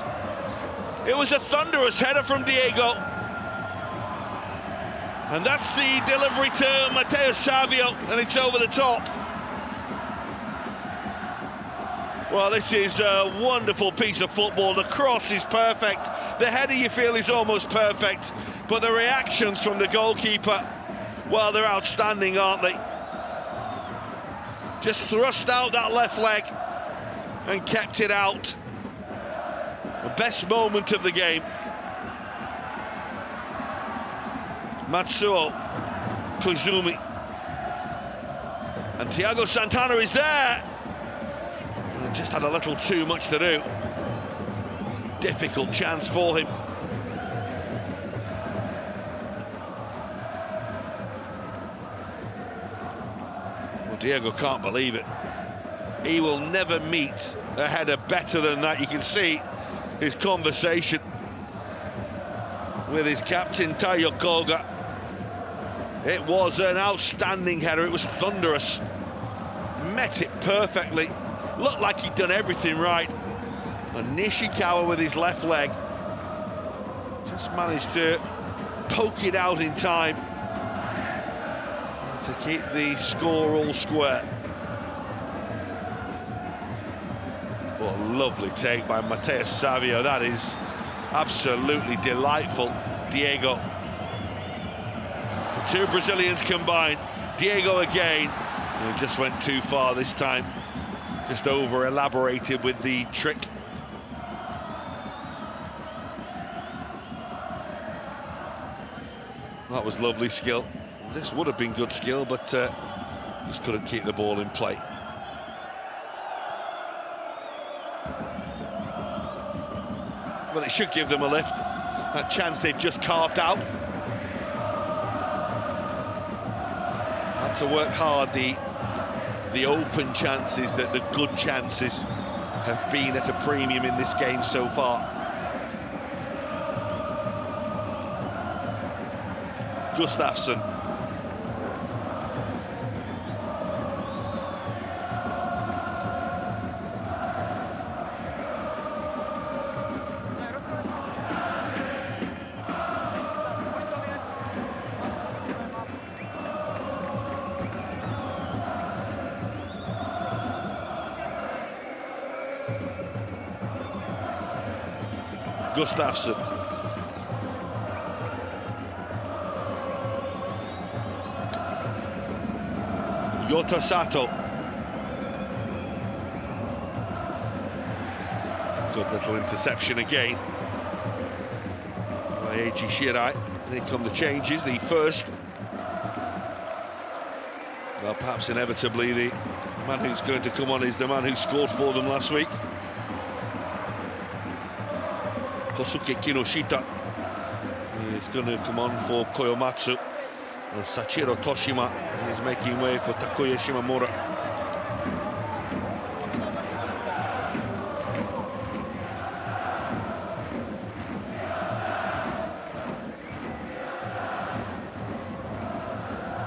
It was a thunderous header from Diego. And that's the delivery to Matteo Savio, and it's over the top. Well, this is a wonderful piece of football. The cross is perfect. The header, you feel, is almost perfect. But the reactions from the goalkeeper, well, they're outstanding, aren't they? Just thrust out that left leg and kept it out. The best moment of the game. Matsuo, Koizumi, and Thiago Santana is there. And just had a little too much to do. Difficult chance for him. Well, Diego can't believe it. He will never meet a header better than that. You can see his conversation with his captain, Tayo Koga. It was an outstanding header. It was thunderous. Met it perfectly. Looked like he'd done everything right. And Nishikawa with his left leg just managed to poke it out in time to keep the score all square. What a lovely take by Mateus Savio. That is absolutely delightful. Diego. The two Brazilians combined. Diego again. He just went too far this time. Just over elaborated with the trick. That was lovely skill. This would have been good skill, but just couldn't keep the ball in play. Well, it should give them a lift. That chance they've just carved out. Had to work hard. The open chances, the good chances, have been at a premium in this game so far. Gustafsson. Gustafsson. Yota Sato. Good little interception again by Eiji Shirai. Here come the changes. The first, well, perhaps inevitably, the man who's going to come on is the man who scored for them last week. Kosuke Kinoshita is going to come on for Koyomatsu. And Sachiro Toshima is making way for Takuya Shimamura.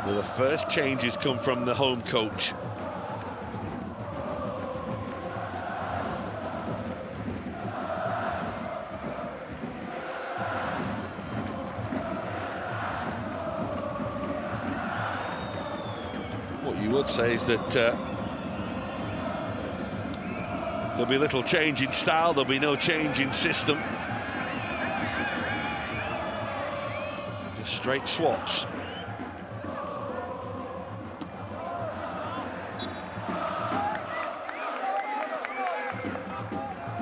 Well, the first changes come from the home coach. Would say is that there'll be little change in style, there'll be no change in system. Just straight swaps.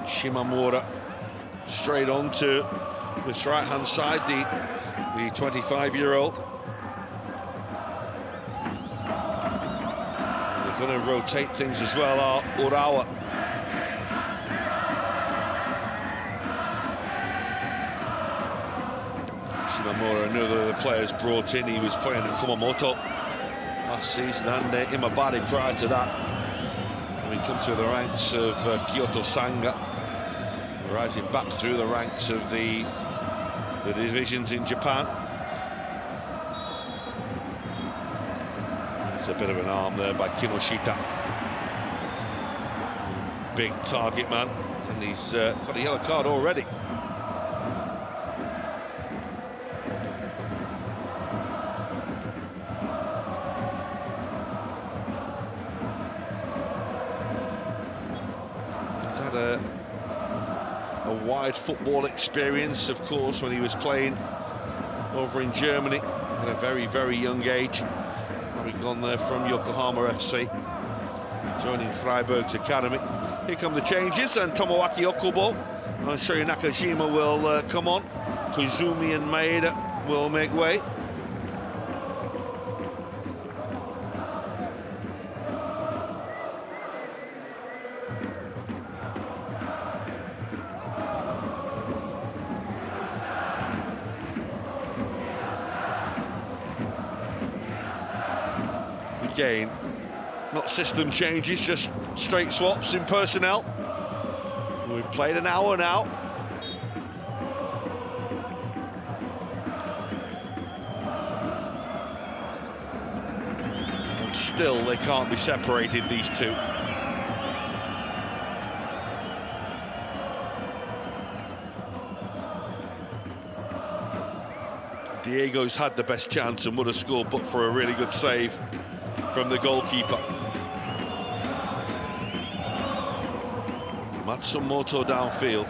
Shimamura straight on to this right-hand side, the 25-year-old. Going to rotate things as well are Urawa. Shimamura, another of the players brought in. He was playing at Kumamoto last season and Imabari prior to that. And we come through the ranks of Kyoto Sanga, rising back through the ranks of the divisions in Japan. It's a bit of an arm there by Kinoshita. Big target man, and he's got a yellow card already. He's had a wide football experience, of course, when he was playing over in Germany at a very, very young age. We've gone there from Yokohama FC, joining Freiburg's academy. Here come the changes, and Tomoaki Okubo and Shoya Nakajima will come on. Koizumi and Maeda will make way. Again, not system changes, just straight swaps in personnel. We've played an hour now. still they can't be separated, these two. Diego's had the best chance and would have scored, but for a really good save from the goalkeeper. Matsumoto downfield.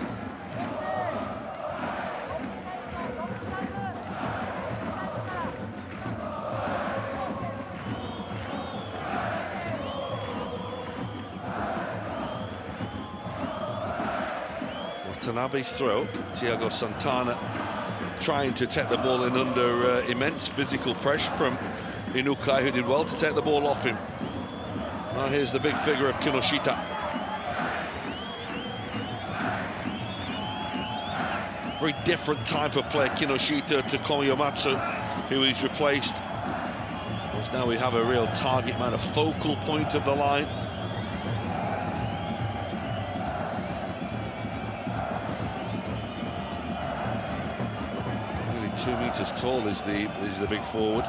Watanabe's throw. Thiago Santana trying to take the ball in under immense physical pressure from Inukai, who did well to take the ball off him. Now here's the big figure of Kinoshita. Very different type of player, Kinoshita, to Koyomatsu, who he's replaced. Whereas now we have a real target man, a focal point of the line. Nearly 2 meters tall is the big forward.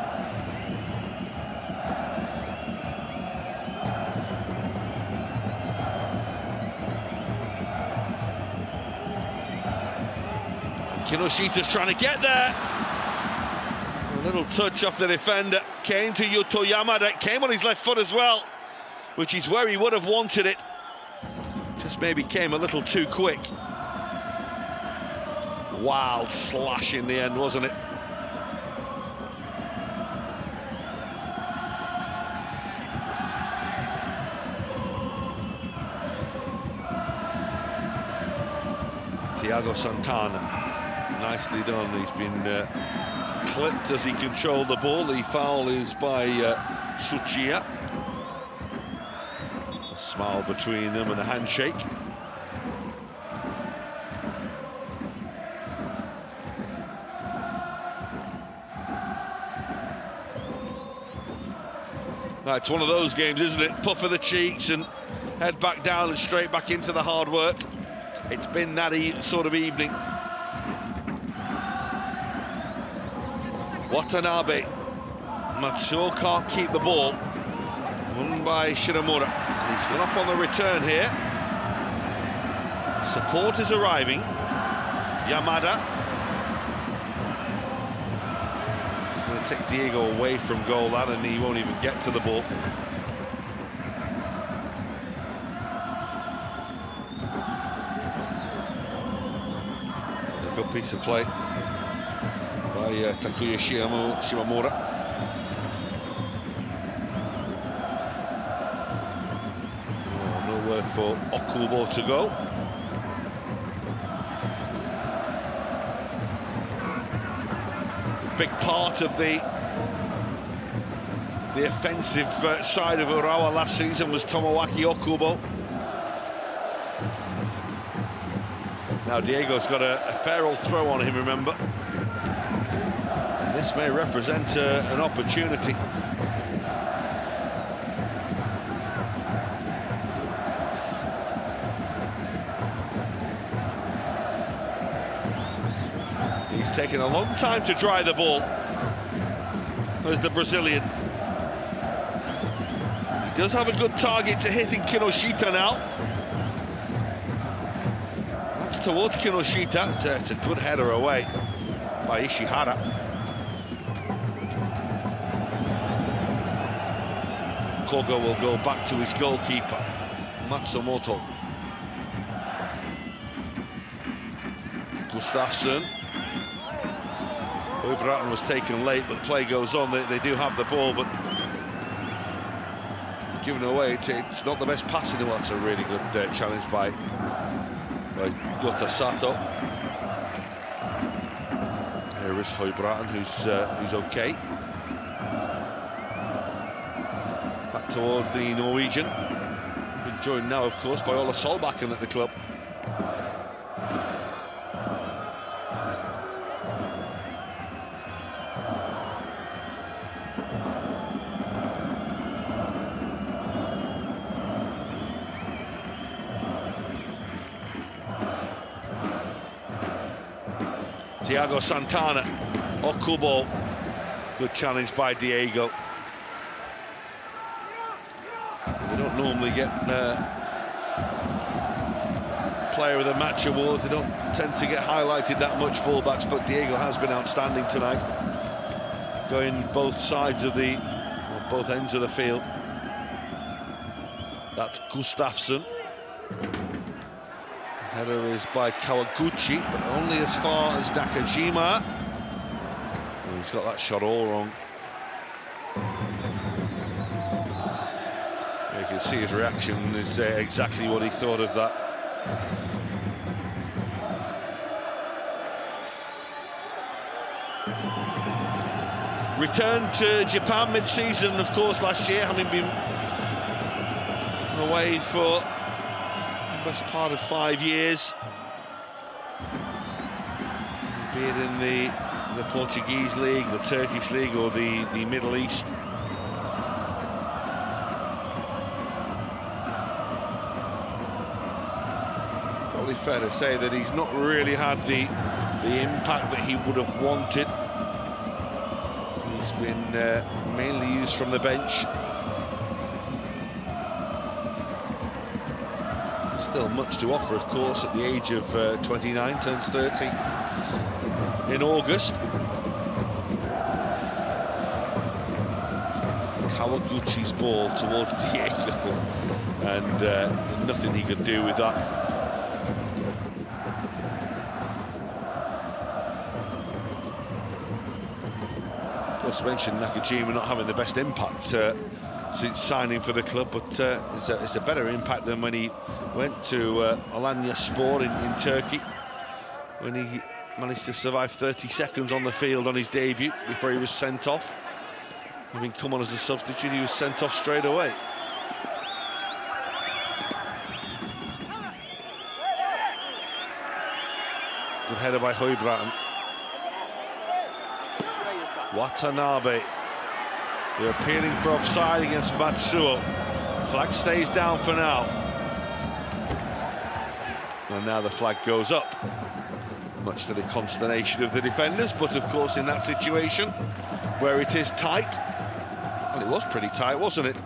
Kinoshita's trying to get there. A little touch off the defender. Came to Yuto Yamada. Came on his left foot as well, which is where he would have wanted it. Just maybe came a little too quick. Wild slash in the end, wasn't it? Thiago Santana. Nicely done. He's been clipped as he controlled the ball. The foul is by Tsuchiya. A smile between them and a handshake. Now, it's one of those games, isn't it? Puff of the cheeks and head back down and straight back into the hard work. It's been that sort of evening. Watanabe. Matsuo can't keep the ball. Won by Shiramura. And he's gone up on the return here. Support is arriving. Yamada. He's going to take Diego away from goal, that, and he won't even get to the ball. It's a good piece of play by Takuya Shimamura. Nowhere for Okubo to go. Big part of the offensive side of Urawa last season was Tomoaki Okubo. Now Diego's got a fair old throw on him, remember. This may represent an opportunity. He's taken a long time to dry the ball. There's the Brazilian. He does have a good target to hit in Kinoshita now. That's towards Kinoshita. It's a good header away by Ishihara. Kogo will go back to his goalkeeper, Matsumoto. Gustafsson. Bratton was taken late, but play goes on. They do have the ball, but given away. It's not the best passing. Well, that's a really good challenge by Gota Sato. Here is Høybråten, who's okay. Back towards the Norwegian. Been joined now, of course, by Ola Solbakken at the club. Thiago Santana, Okubo, good challenge by Diego. don't normally get Player of the Match award. They don't tend to get highlighted that much, fullbacks, but Diego has been outstanding tonight, going both sides of the, or both ends of the field. That's Gustafsson. Header is by Kawaguchi, but only as far as Nakajima. Oh, he's got that shot all wrong. You can see his reaction is exactly what he thought of that. Returned to Japan mid-season, of course, last year, having been away for the best part of 5 years, be it in the Portuguese league, the Turkish league, or the Middle East. Probably fair to say that he's not really had the impact that he would have wanted. He's been mainly used from the bench. Still much to offer, of course, at the age of 29, turns 30 in August. Kawaguchi's ball towards Diego, and nothing he could do with that. Of course, I mentioned Nakajima not having the best impact since signing for the club, but it's a better impact than when he went to Alanyaspor in Turkey, when he managed to survive 30 seconds on the field on his debut before he was sent off. Having come on as a substitute, he was sent off straight away. Good header by Høybråten. Watanabe. They're appealing for offside against Matsuo. Flag stays down for now. And now the flag goes up, much to the consternation of the defenders. But of course, in that situation where it is tight, well, it was pretty tight, wasn't it?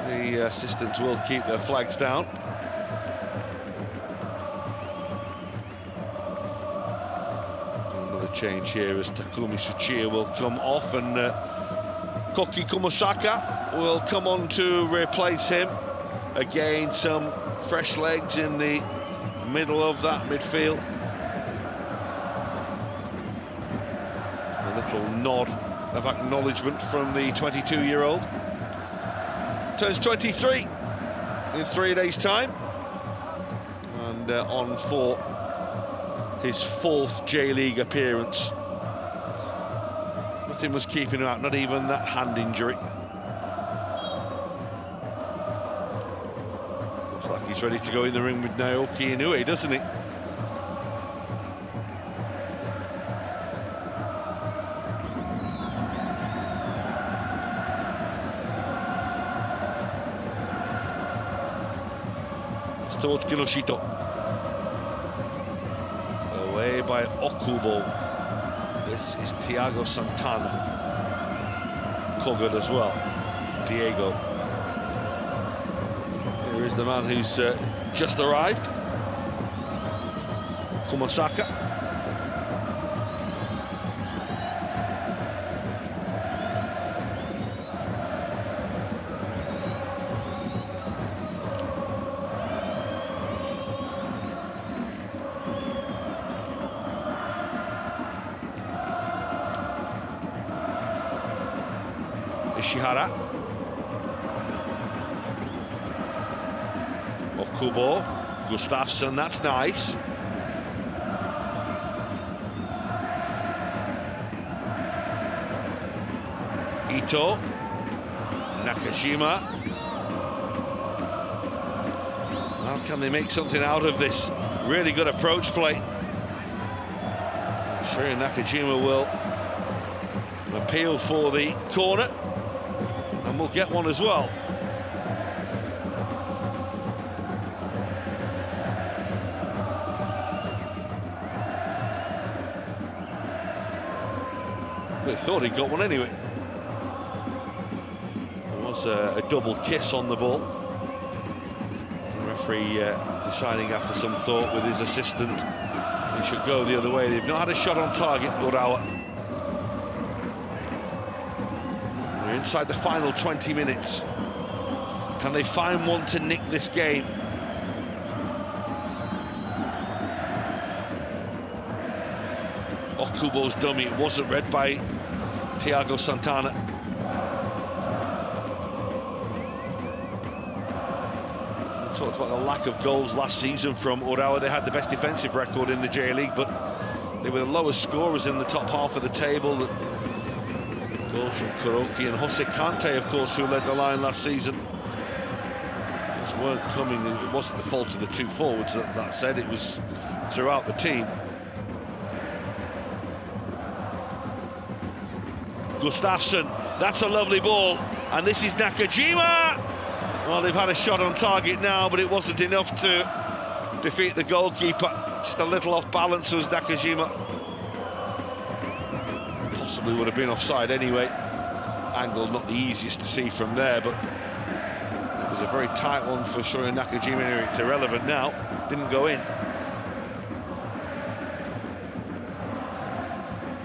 The assistants will keep their flags down. Another change here as Takumi Tsuchiya will come off, and Koki Kumasaka will come on to replace him. Again, some fresh legs in the middle of that midfield. A little nod of acknowledgement from the 22-year-old. Turns 23 in 3 days' time, and on for his 4th J-League appearance. Nothing was keeping him out, not even that hand injury. Looks like he's ready to go in the ring with Naoki Inoue, doesn't he? It's towards Kinoshito. Away by Okubo. This is Thiago Santana. Covered as well. Diego. Here is the man who's just arrived. Kumasaka. Ishihara. Okubo. Gustafsson, that's nice. Ito. Nakajima. How can they make something out of this? Really good approach play. I'm sure Nakajima will appeal for the corner, and we'll get one as well. But he thought he got one anyway. There was a double kiss on the ball. The referee deciding after some thought with his assistant he should go the other way. They've not had a shot on target, Urawa. They're inside the final 20 minutes. Can they find one to nick this game? Okubo's dummy, it wasn't read by Thiago Santana. We talked about the lack of goals last season from Urawa. They had the best defensive record in the J-League, but they were the lowest scorers in the top half of the table. Goals from Kuroki and Jose Kante, of course, who led the line last season. These weren't coming, it wasn't the fault of the two forwards, that said, it was throughout the team. Gustafsson, that's a lovely ball, and this is Nakajima. Well, they've had a shot on target now, but it wasn't enough to defeat the goalkeeper. Just a little off balance was Nakajima. Possibly would have been offside anyway. Angle not the easiest to see from there, but it was a very tight one for showing Nakajima. It's irrelevant now, didn't go in.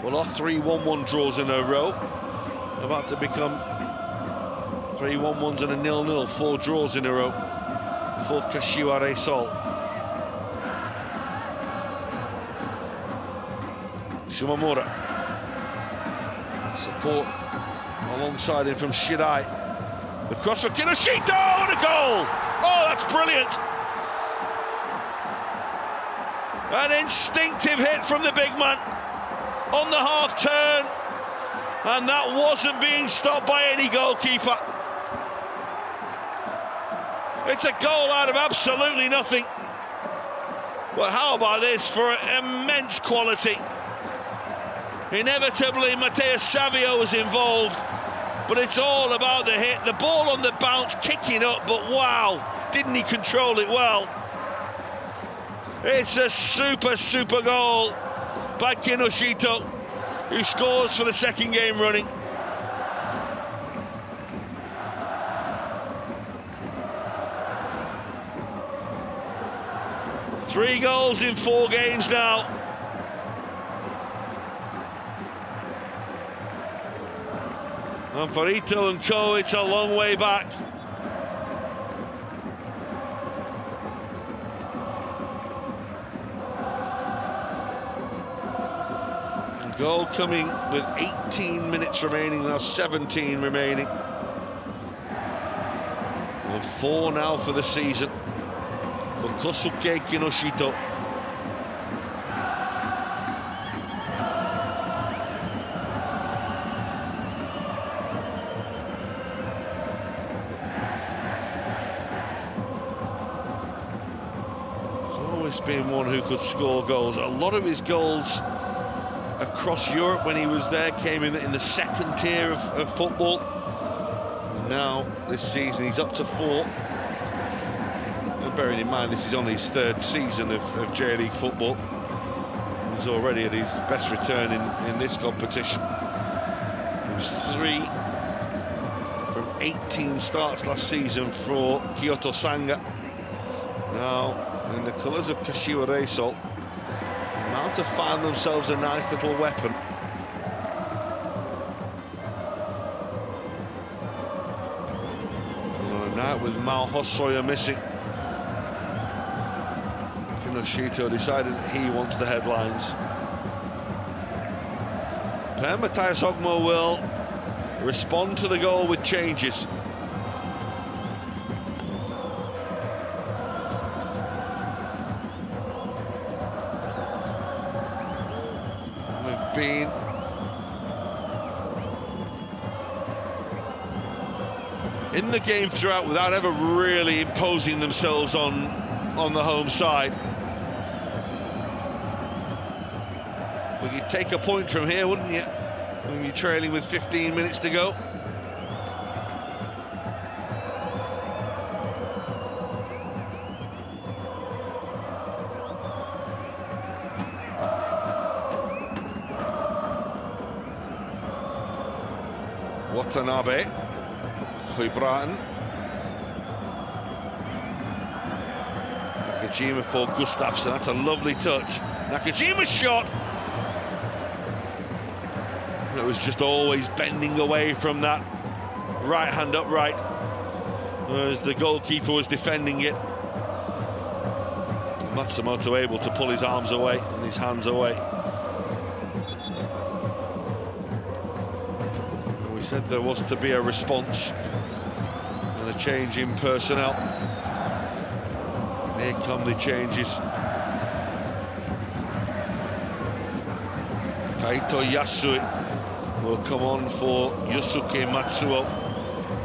Well, our 3-1-1 draws in a row, about to become 3 1-1s and a 0-0, 4 draws in a row for Kashiwa Reysol. Shumamura, support alongside him from Shirai. The cross for Kinoshito, and a goal! Oh, that's brilliant! An instinctive hit from the big man on the half turn, and that wasn't being stopped by any goalkeeper. It's a goal out of absolutely nothing. Well, how about this for immense quality? Inevitably, Matheus Savio was involved, but it's all about the hit. The ball on the bounce, kicking up, but wow, didn't he control it well? It's a super goal by Kinoshito, who scores for the second game running. Three goals in 4 games now. And for Ito and co, it's a long way back. Goal coming with 18 minutes remaining, now 17 remaining. And 4 now for the season for Kosuke Kinoshito. He's always been one who could score goals. A lot of his goals across Europe when he was there came in the second tier of football. And now this season he's up to 4. And bearing in mind this is only his 3rd season of J-League football, he's already at his best return in this competition. It was 3 from 18 starts last season for Kyoto Sanga. Now in the colours of Kashiwa Reysol, now to find themselves a nice little weapon. And now with Mao Hosoya missing, Kinoshito decided that he wants the headlines. Per Matthias Ogmo will respond to the goal with changes. Been in the game throughout without ever really imposing themselves on the home side. Well, you'd take a point from here, wouldn't you, when you're trailing with 15 minutes to go? Watanabe Huibraten. Nakajima for Gustafsson, that's a lovely touch. Nakajima's shot! It was just always bending away from that right hand upright, as the goalkeeper was defending it. Matsumoto able to pull his arms away and his hands away. We said there was to be a response and a change in personnel. Here come the changes. Kaito Yasui will come on for Yusuke Matsuo.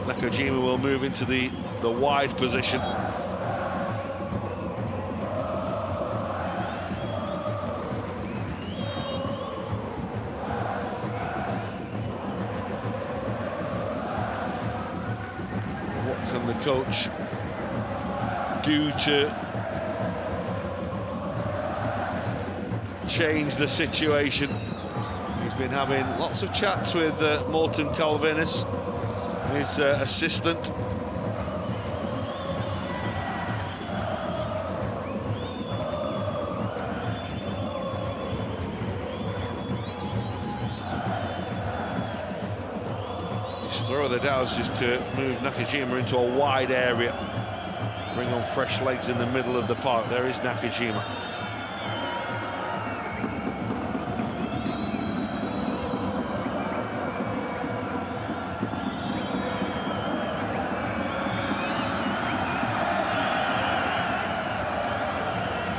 Nakajima will move into the wide position. What can the coach do to change the situation? He's been having lots of chats with Morten Calvinis, his assistant. His throw of the doubts is to move Nakajima into a wide area, bring on fresh legs in the middle of the park. There is Nakajima.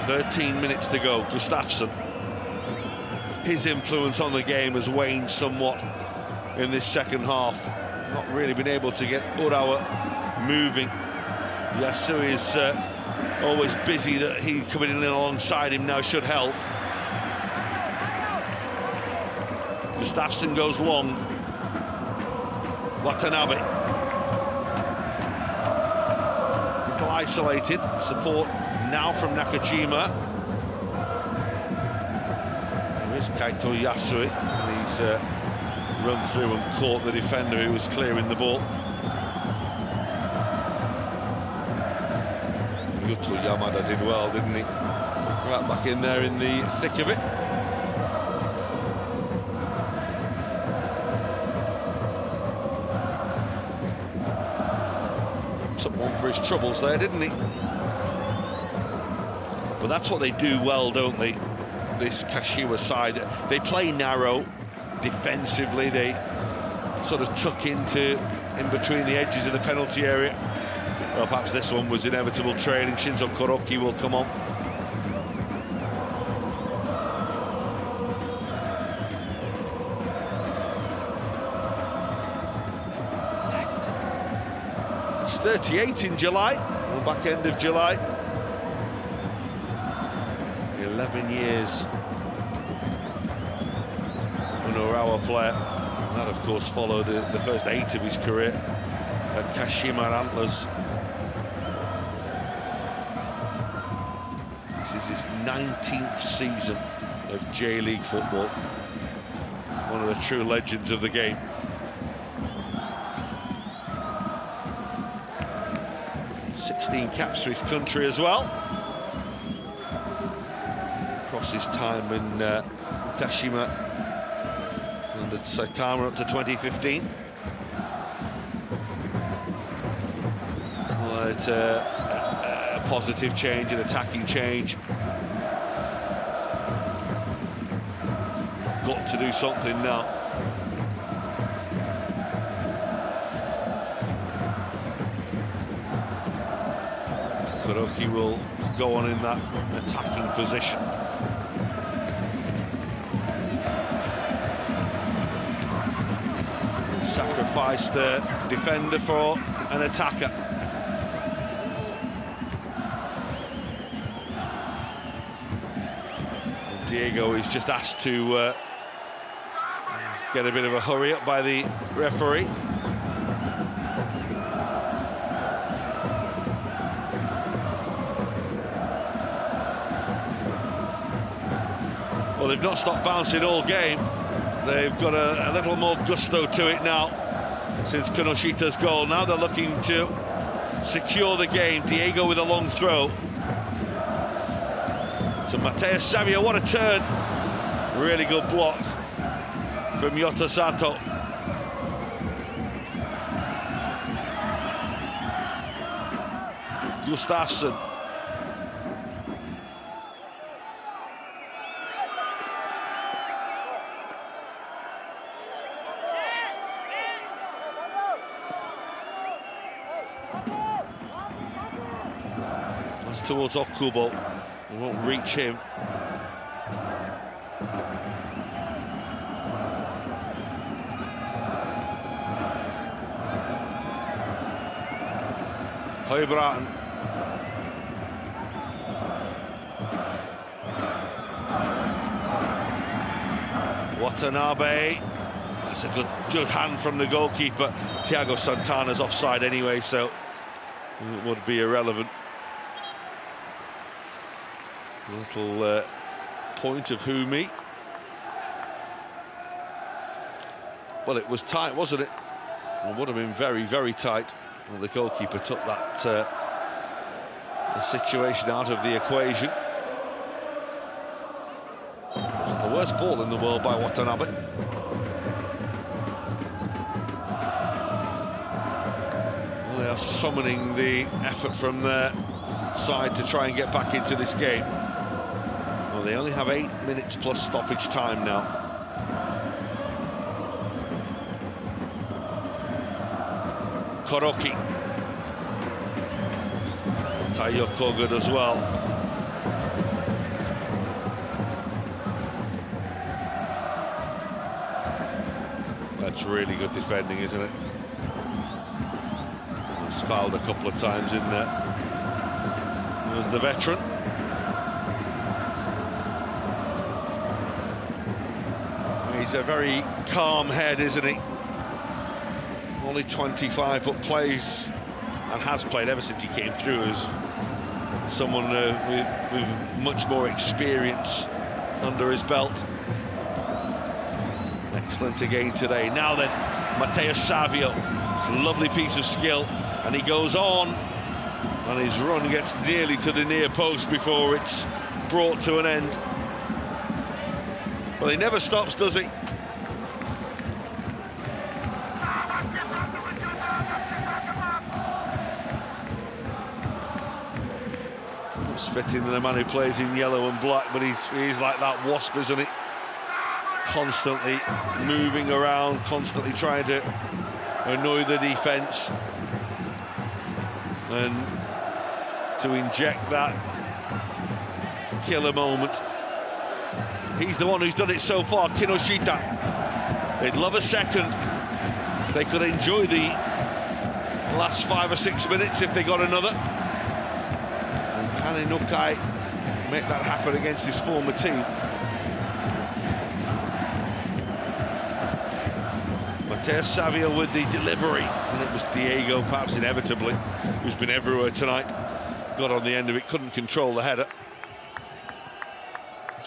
"13 minutes to go." Gustafsson, his influence on the game has waned somewhat in this second half. Not really been able to get Urawa moving. Yasui is always busy, that he coming in alongside him now should help. Gustafsson goes long. Watanabe. Little isolated. Support now from Nakajima. There is Kaito Yasui, and he's run through and caught the defender who was clearing the ball. Yuto Yamada did well, didn't he? Right back in there in the thick of it. Took one for his troubles there, didn't he? But that's what they do well, don't they? This Kashiwa side, they play narrow defensively. They sort of tuck in between the edges of the penalty area. Well, perhaps this one was inevitable training. Shinzo Koroki will come on. He's 38 in July, on the back end of July. 11 years an Urawa player. And that, of course, followed the first 8 of his career at Kashima Antlers. This is his 19th season of J-League football. One of the true legends of the game. '16 caps for his country as well. Across his time in Kashima and at Saitama up to 2015. Well, it's a positive change, an attacking change. Got to do something now. Kuroki will go on in that attacking position. Sacrificed a defender for an attacker. Diego is just asked to get a bit of a hurry up by the referee. Well, they've not stopped bouncing all game. They've got a little more gusto to it now. since Kinoshita's goal. Now they're looking to secure the game. Diego with a long throw. So Mateus Savio, what a turn. Really good block from Yota Sato. Gustafsson. That's towards Okubo. We won't reach him. Høybråten. Watanabe. That's a good hand from the goalkeeper. Thiago Santana's offside anyway, so it would be irrelevant. A little point of Humi. Well, it was tight, wasn't it? It would have been very, very tight. Well, the goalkeeper took that the situation out of the equation. The worst ball in the world by Watanabe. Well, they are summoning the effort from their side to try and get back into this game. Well, they only have 8 minutes plus stoppage time now. Koroki. Tayoko good as well. That's really good defending, isn't it? He's fouled a couple of times in there. He was the veteran. He's a very calm head, isn't he? Only 25, but plays and has played ever since he came through as someone with much more experience under his belt. Excellent again today. Now then, Mateus Savio. It's a lovely piece of skill, and he goes on, and his run gets nearly to the near post before it's brought to an end. Well, he never stops, does he? Fitting the man who plays in yellow and black, but he's like that wasp, isn't he? Constantly moving around, constantly trying to annoy the defence, and to inject that killer moment. He's the one who's done it so far, Kinoshita. They'd love a second. They could enjoy the last 5 or 6 minutes if they got another. Can Inukai make that happen against his former team? Mateus Savio with the delivery, and it was Diego, perhaps inevitably, who's been everywhere tonight. Got on the end of it, couldn't control the header.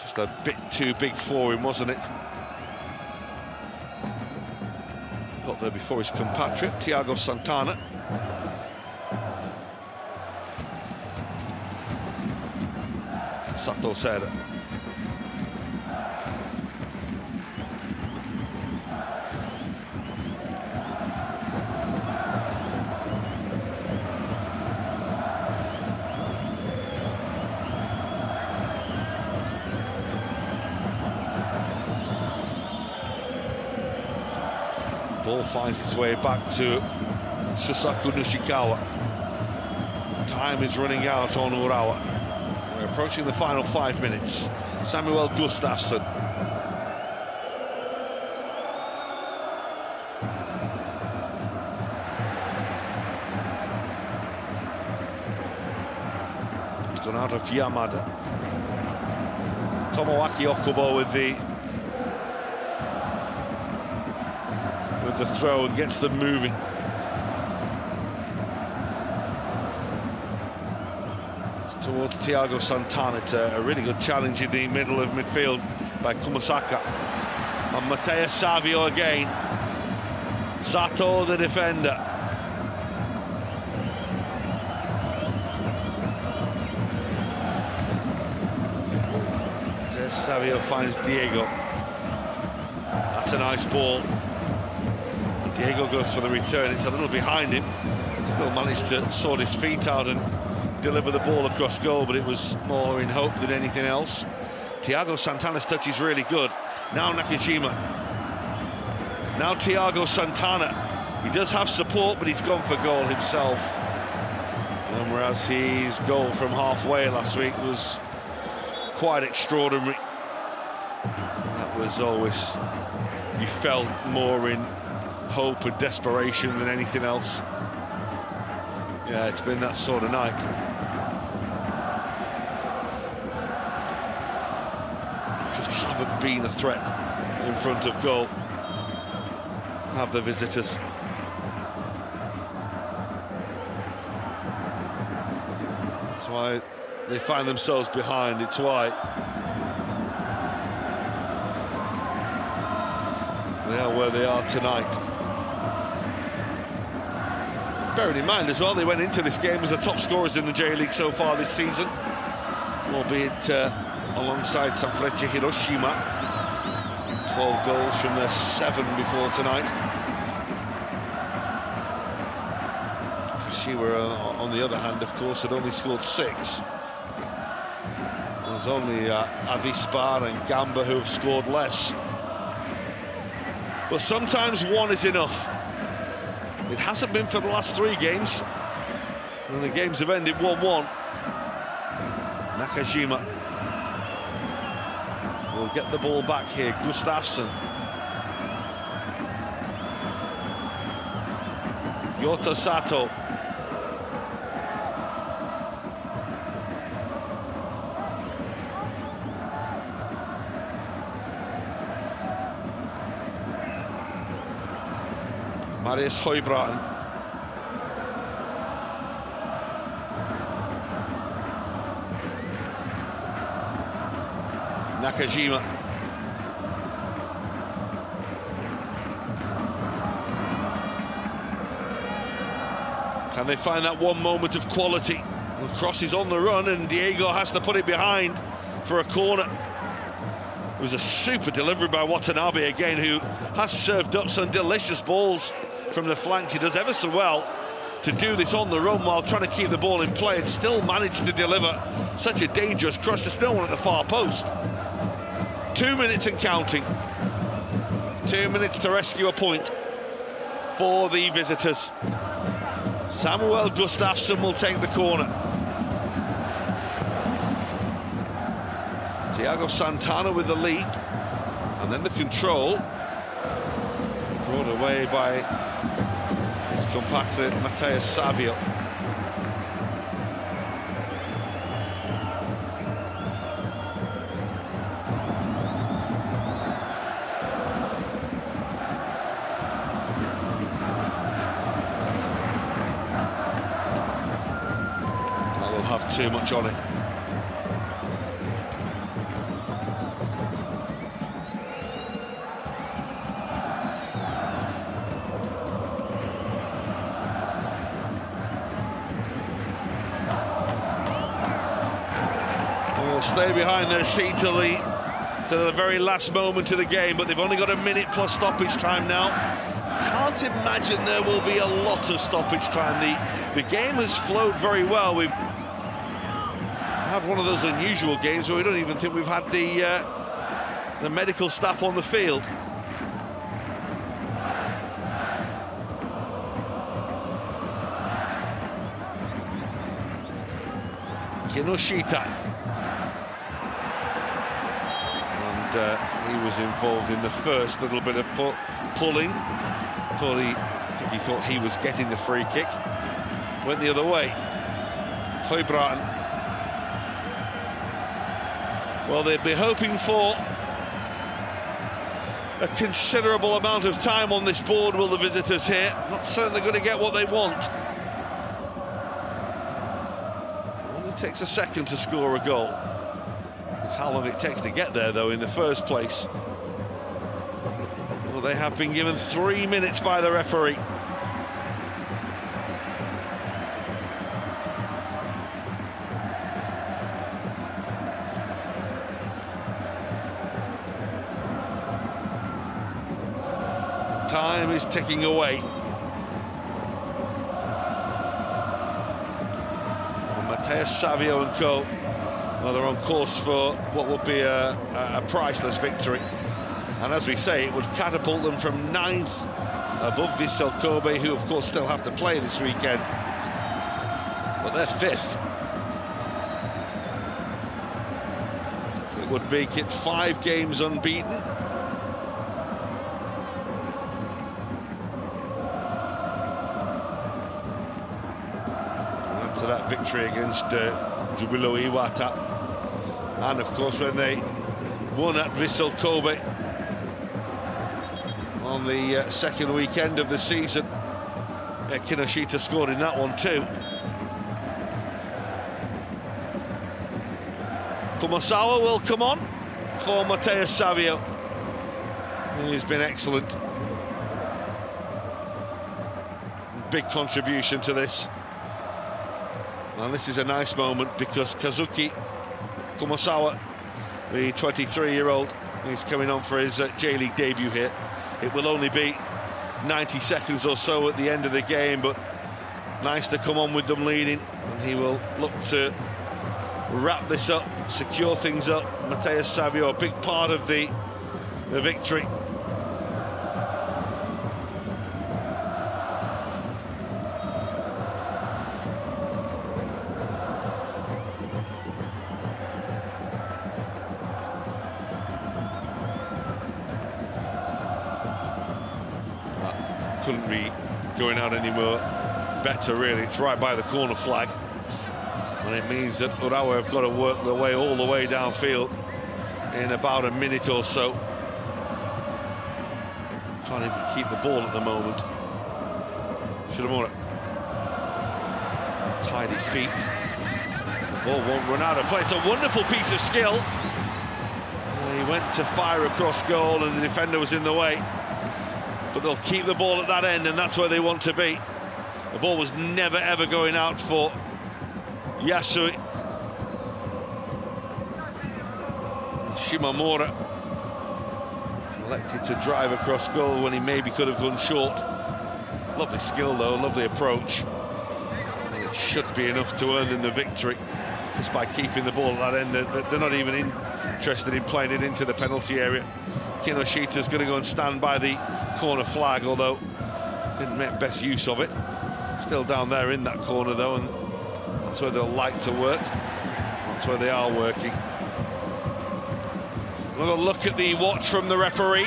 Just a bit too big for him, wasn't it? Got there before his compatriot, Thiago Santana. Sato Serra. Ball finds its way back to Shusaku Nishikawa. Time is running out on Urawa. We're approaching the final 5 minutes. Samuel Gustafsson. It's gone out of Yamada. Tomoaki Okubo with the throw and gets them moving. Towards Thiago Santana. It's a really good challenge in the middle of midfield by Kumasaka. And Mateus Savio again. Sato, the defender. Savio finds Diego. That's a nice ball. Diego goes for the return. It's a little behind him. Still managed to sort his feet out and deliver the ball across goal, but it was more in hope than anything else. Thiago Santana's touch is really good. Now Nakajima. Now Thiago Santana. He does have support, but he's gone for goal himself. And whereas his goal from halfway last week was quite extraordinary. That was always, you felt more in hope and desperation than anything else. Yeah, it's been that sort of night. Just haven't been a threat in front of goal, have the visitors. That's why they find themselves behind. It's why they are where they are tonight. Bearing in mind as well, they went into this game as the top scorers in the J-League so far this season, albeit alongside Sanfrecce Hiroshima. 12 goals from their 7 before tonight. Kashiwa, on the other hand, of course, had only scored 6. There's only Avispa and Gamba who have scored less. But sometimes one is enough. It hasn't been for the last 3 games. And the games have ended 1-1. Nakajima will get the ball back here. Gustafsson. Yota Sato. Marius Høybråten. Nakajima. Can they find that one moment of quality? The cross is on the run and Diego has to put it behind for a corner. It was a super delivery by Watanabe again, who has served up some delicious balls from the flanks. He does ever so well to do this on the run while trying to keep the ball in play and still manage to deliver such a dangerous cross. There's no one at the far post. 2 minutes and counting. 2 minutes to rescue a point for the visitors. Samuel Gustafsson will take the corner. Thiago Santana with the leap, and then the control. Brought away by his compatriot Matheus Savio. That will have too much on it. Stay behind their seat till the very last moment of the game, but they've only got a minute plus stoppage time now. Can't imagine there will be a lot of stoppage time. The game has flowed very well. We've had one of those unusual games where we don't even think we've had the medical staff on the field. Kinoshita. He was involved in the first little bit of pulling. I think he thought he was getting the free kick. Went the other way. Høybråten. Well, they'd be hoping for a considerable amount of time on this board, will the visitors here. Not certain they're going to get what they want. It only takes a second to score a goal. It's how long it takes to get there, though, in the first place. Well, they have been given 3 minutes by the referee. Time is ticking away. And Matheus Savio and co, well, they're on course for what will be a priceless victory. And as we say, it would catapult them from 9th above Vissel Kobe, who of course still have to play this weekend. But they're 5th. It would make it 5 games unbeaten. To that victory against Jubilo Iwata, and of course when they won at Vissel Kobe on the second weekend of the season, Kinoshita scored in that one too. Kumasawa will come on for Matheus Savio. He's been excellent, big contribution to this. And this is a nice moment because Kazuki Kumasawa, the 23-year-old, is coming on for his J-League debut here. It will only be 90 seconds or so at the end of the game, but nice to come on with them leading, and he will look to wrap this up, secure things up. Matheus Savio, a big part of the victory. Couldn't be going out any more better, really. It's right by the corner flag, and it means that Urawa have got to work their way all the way downfield in about a minute or so. Can't even keep the ball at the moment. Shiromura, tidy feet. The ball won't run out of play. It's a wonderful piece of skill. He went to fire across goal and the defender was in the way. But they'll keep the ball at that end, and that's where they want to be. The ball was never ever going out for Yasui. Shimamura elected to drive across goal when he maybe could have gone short. Lovely skill though, lovely approach. And it should be enough to earn them the victory just by keeping the ball at that end. They're not even interested in playing it into the penalty area. Kinoshita's going to go and stand by the corner flag, although didn't make best use of it. Still down there in that corner though, and that's where they'll like to work. That's where they are working. Another look at the watch from the referee.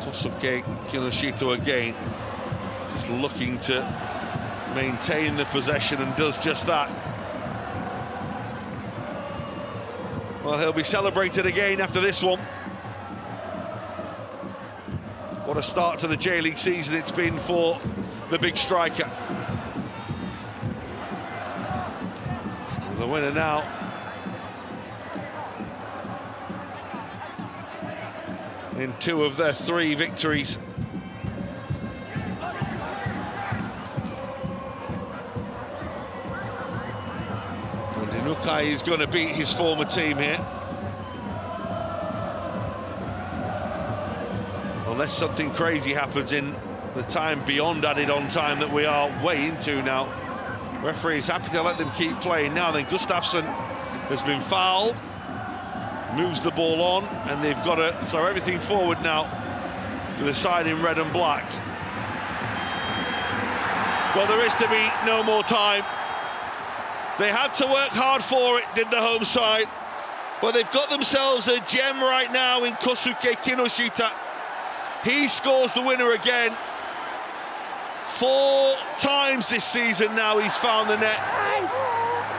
Kosuke Kinoshita again, just looking to maintain the possession, and does just that. Well, he'll be celebrated again after this one. What a start to the J-League season it's been for the big striker. And the winner now. In 2 of their 3 victories. And Inukai is going to beat his former team here. Unless something crazy happens in the time beyond added on time that we are way into now. Referee is happy to let them keep playing now. Then Gustafsson has been fouled. Moves the ball on, and they've got to throw everything forward now to the side in red and black. Well, there is to be no more time. They had to work hard for it, did the home side, but they've got themselves a gem right now in Kosuke Kinoshita. He scores the winner again. 4 times this season now he's found the net,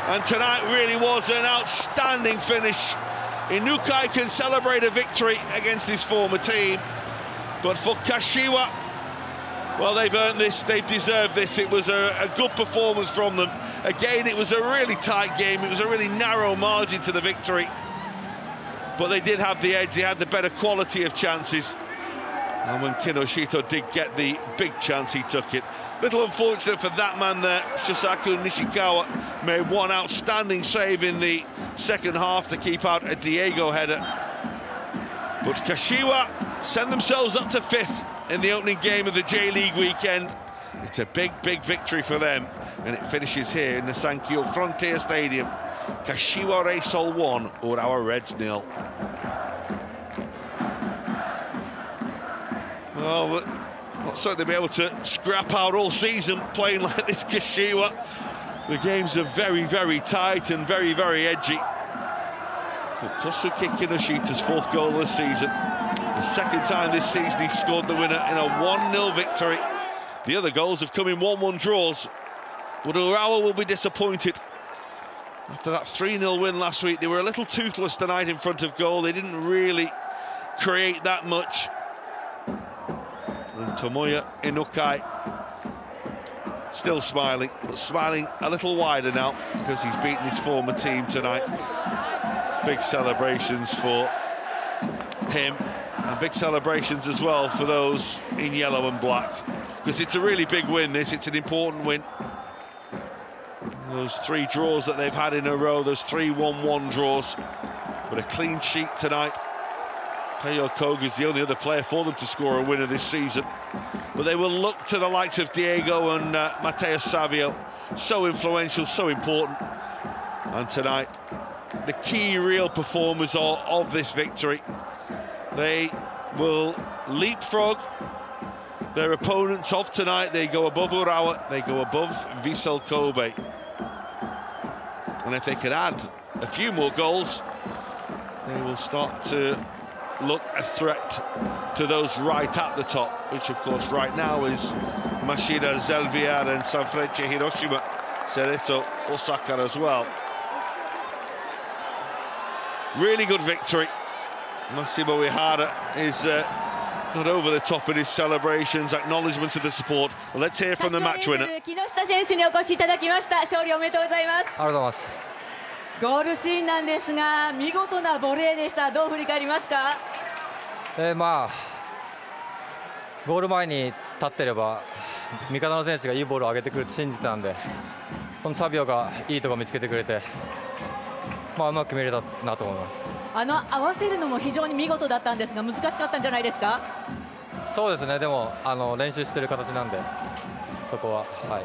and tonight really was an outstanding finish. Inukai can celebrate a victory against his former team, but for Kashiwa, Well, they've earned this, they've deserved this. It was a good performance from them. Again, it was a really tight game. It was a really narrow margin to the victory. But they did have the edge, they had the better quality of chances. And when Kinoshita did get the big chance, he took it. Little unfortunate for that man there. Shosaku Nishikawa made one outstanding save in the second half to keep out a Diego header. But Kashiwa send themselves up to 5th in the opening game of the J-League weekend. It's a big, big victory for them. And it finishes here in the SANKYO Frontier Stadium. Kashiwa Reysol 1, Urawa Reds 0. Well, not certainly be able to scrap out all season playing like this, Kashiwa. The games are very, very tight and very, very edgy. But Kosuke Kinoshita's 4th goal of the season. The second time this season he scored the winner in a 1-0 victory. The other goals have come in 1-1 draws. But Urawa will be disappointed. After that 3-0 win last week, they were a little toothless tonight in front of goal. They didn't really create that much. And Tomoya Inukai still smiling, but smiling a little wider now because he's beaten his former team tonight. Big celebrations for him, and big celebrations as well for those in yellow and black, because it's a really big win this, it's an important win. Those 3 draws that they've had in a row, those 3 1-1 draws, but a clean sheet tonight. Teo Koga is the only other player for them to score a winner this season. But they will look to the likes of Diego and Mateus Savio. So influential, so important. And tonight, the key real performers of this victory. They will leapfrog their opponents of tonight. They go above Urawa, they go above Vissel Kobe. And if they can add a few more goals, they will start to look a threat to those right at the top, which of course right now is Mashida, Zelviar and Sanfrecce Hiroshima, Cerezo, Osaka as well. Really good victory. Massimo Ihara is not over the top in his celebrations, acknowledgement of the support. Well, let's hear from the match winner. 木下選手にお越しいただきました。勝利おめでとうございます。ありがとうございます。ゴールシーンなんですが、見事なボレーでした。どう振り返りますか？まあゴール前に立ってれば味方の選手がいいボールを上げてくると信じてたんで、このサビオがいいところ見つけてくれて、うまく決めれたなと思います。合わせるのも非常に見事だったんですが、難しかったんじゃないですか？そうですね。でも練習してる形なんで、そこははい。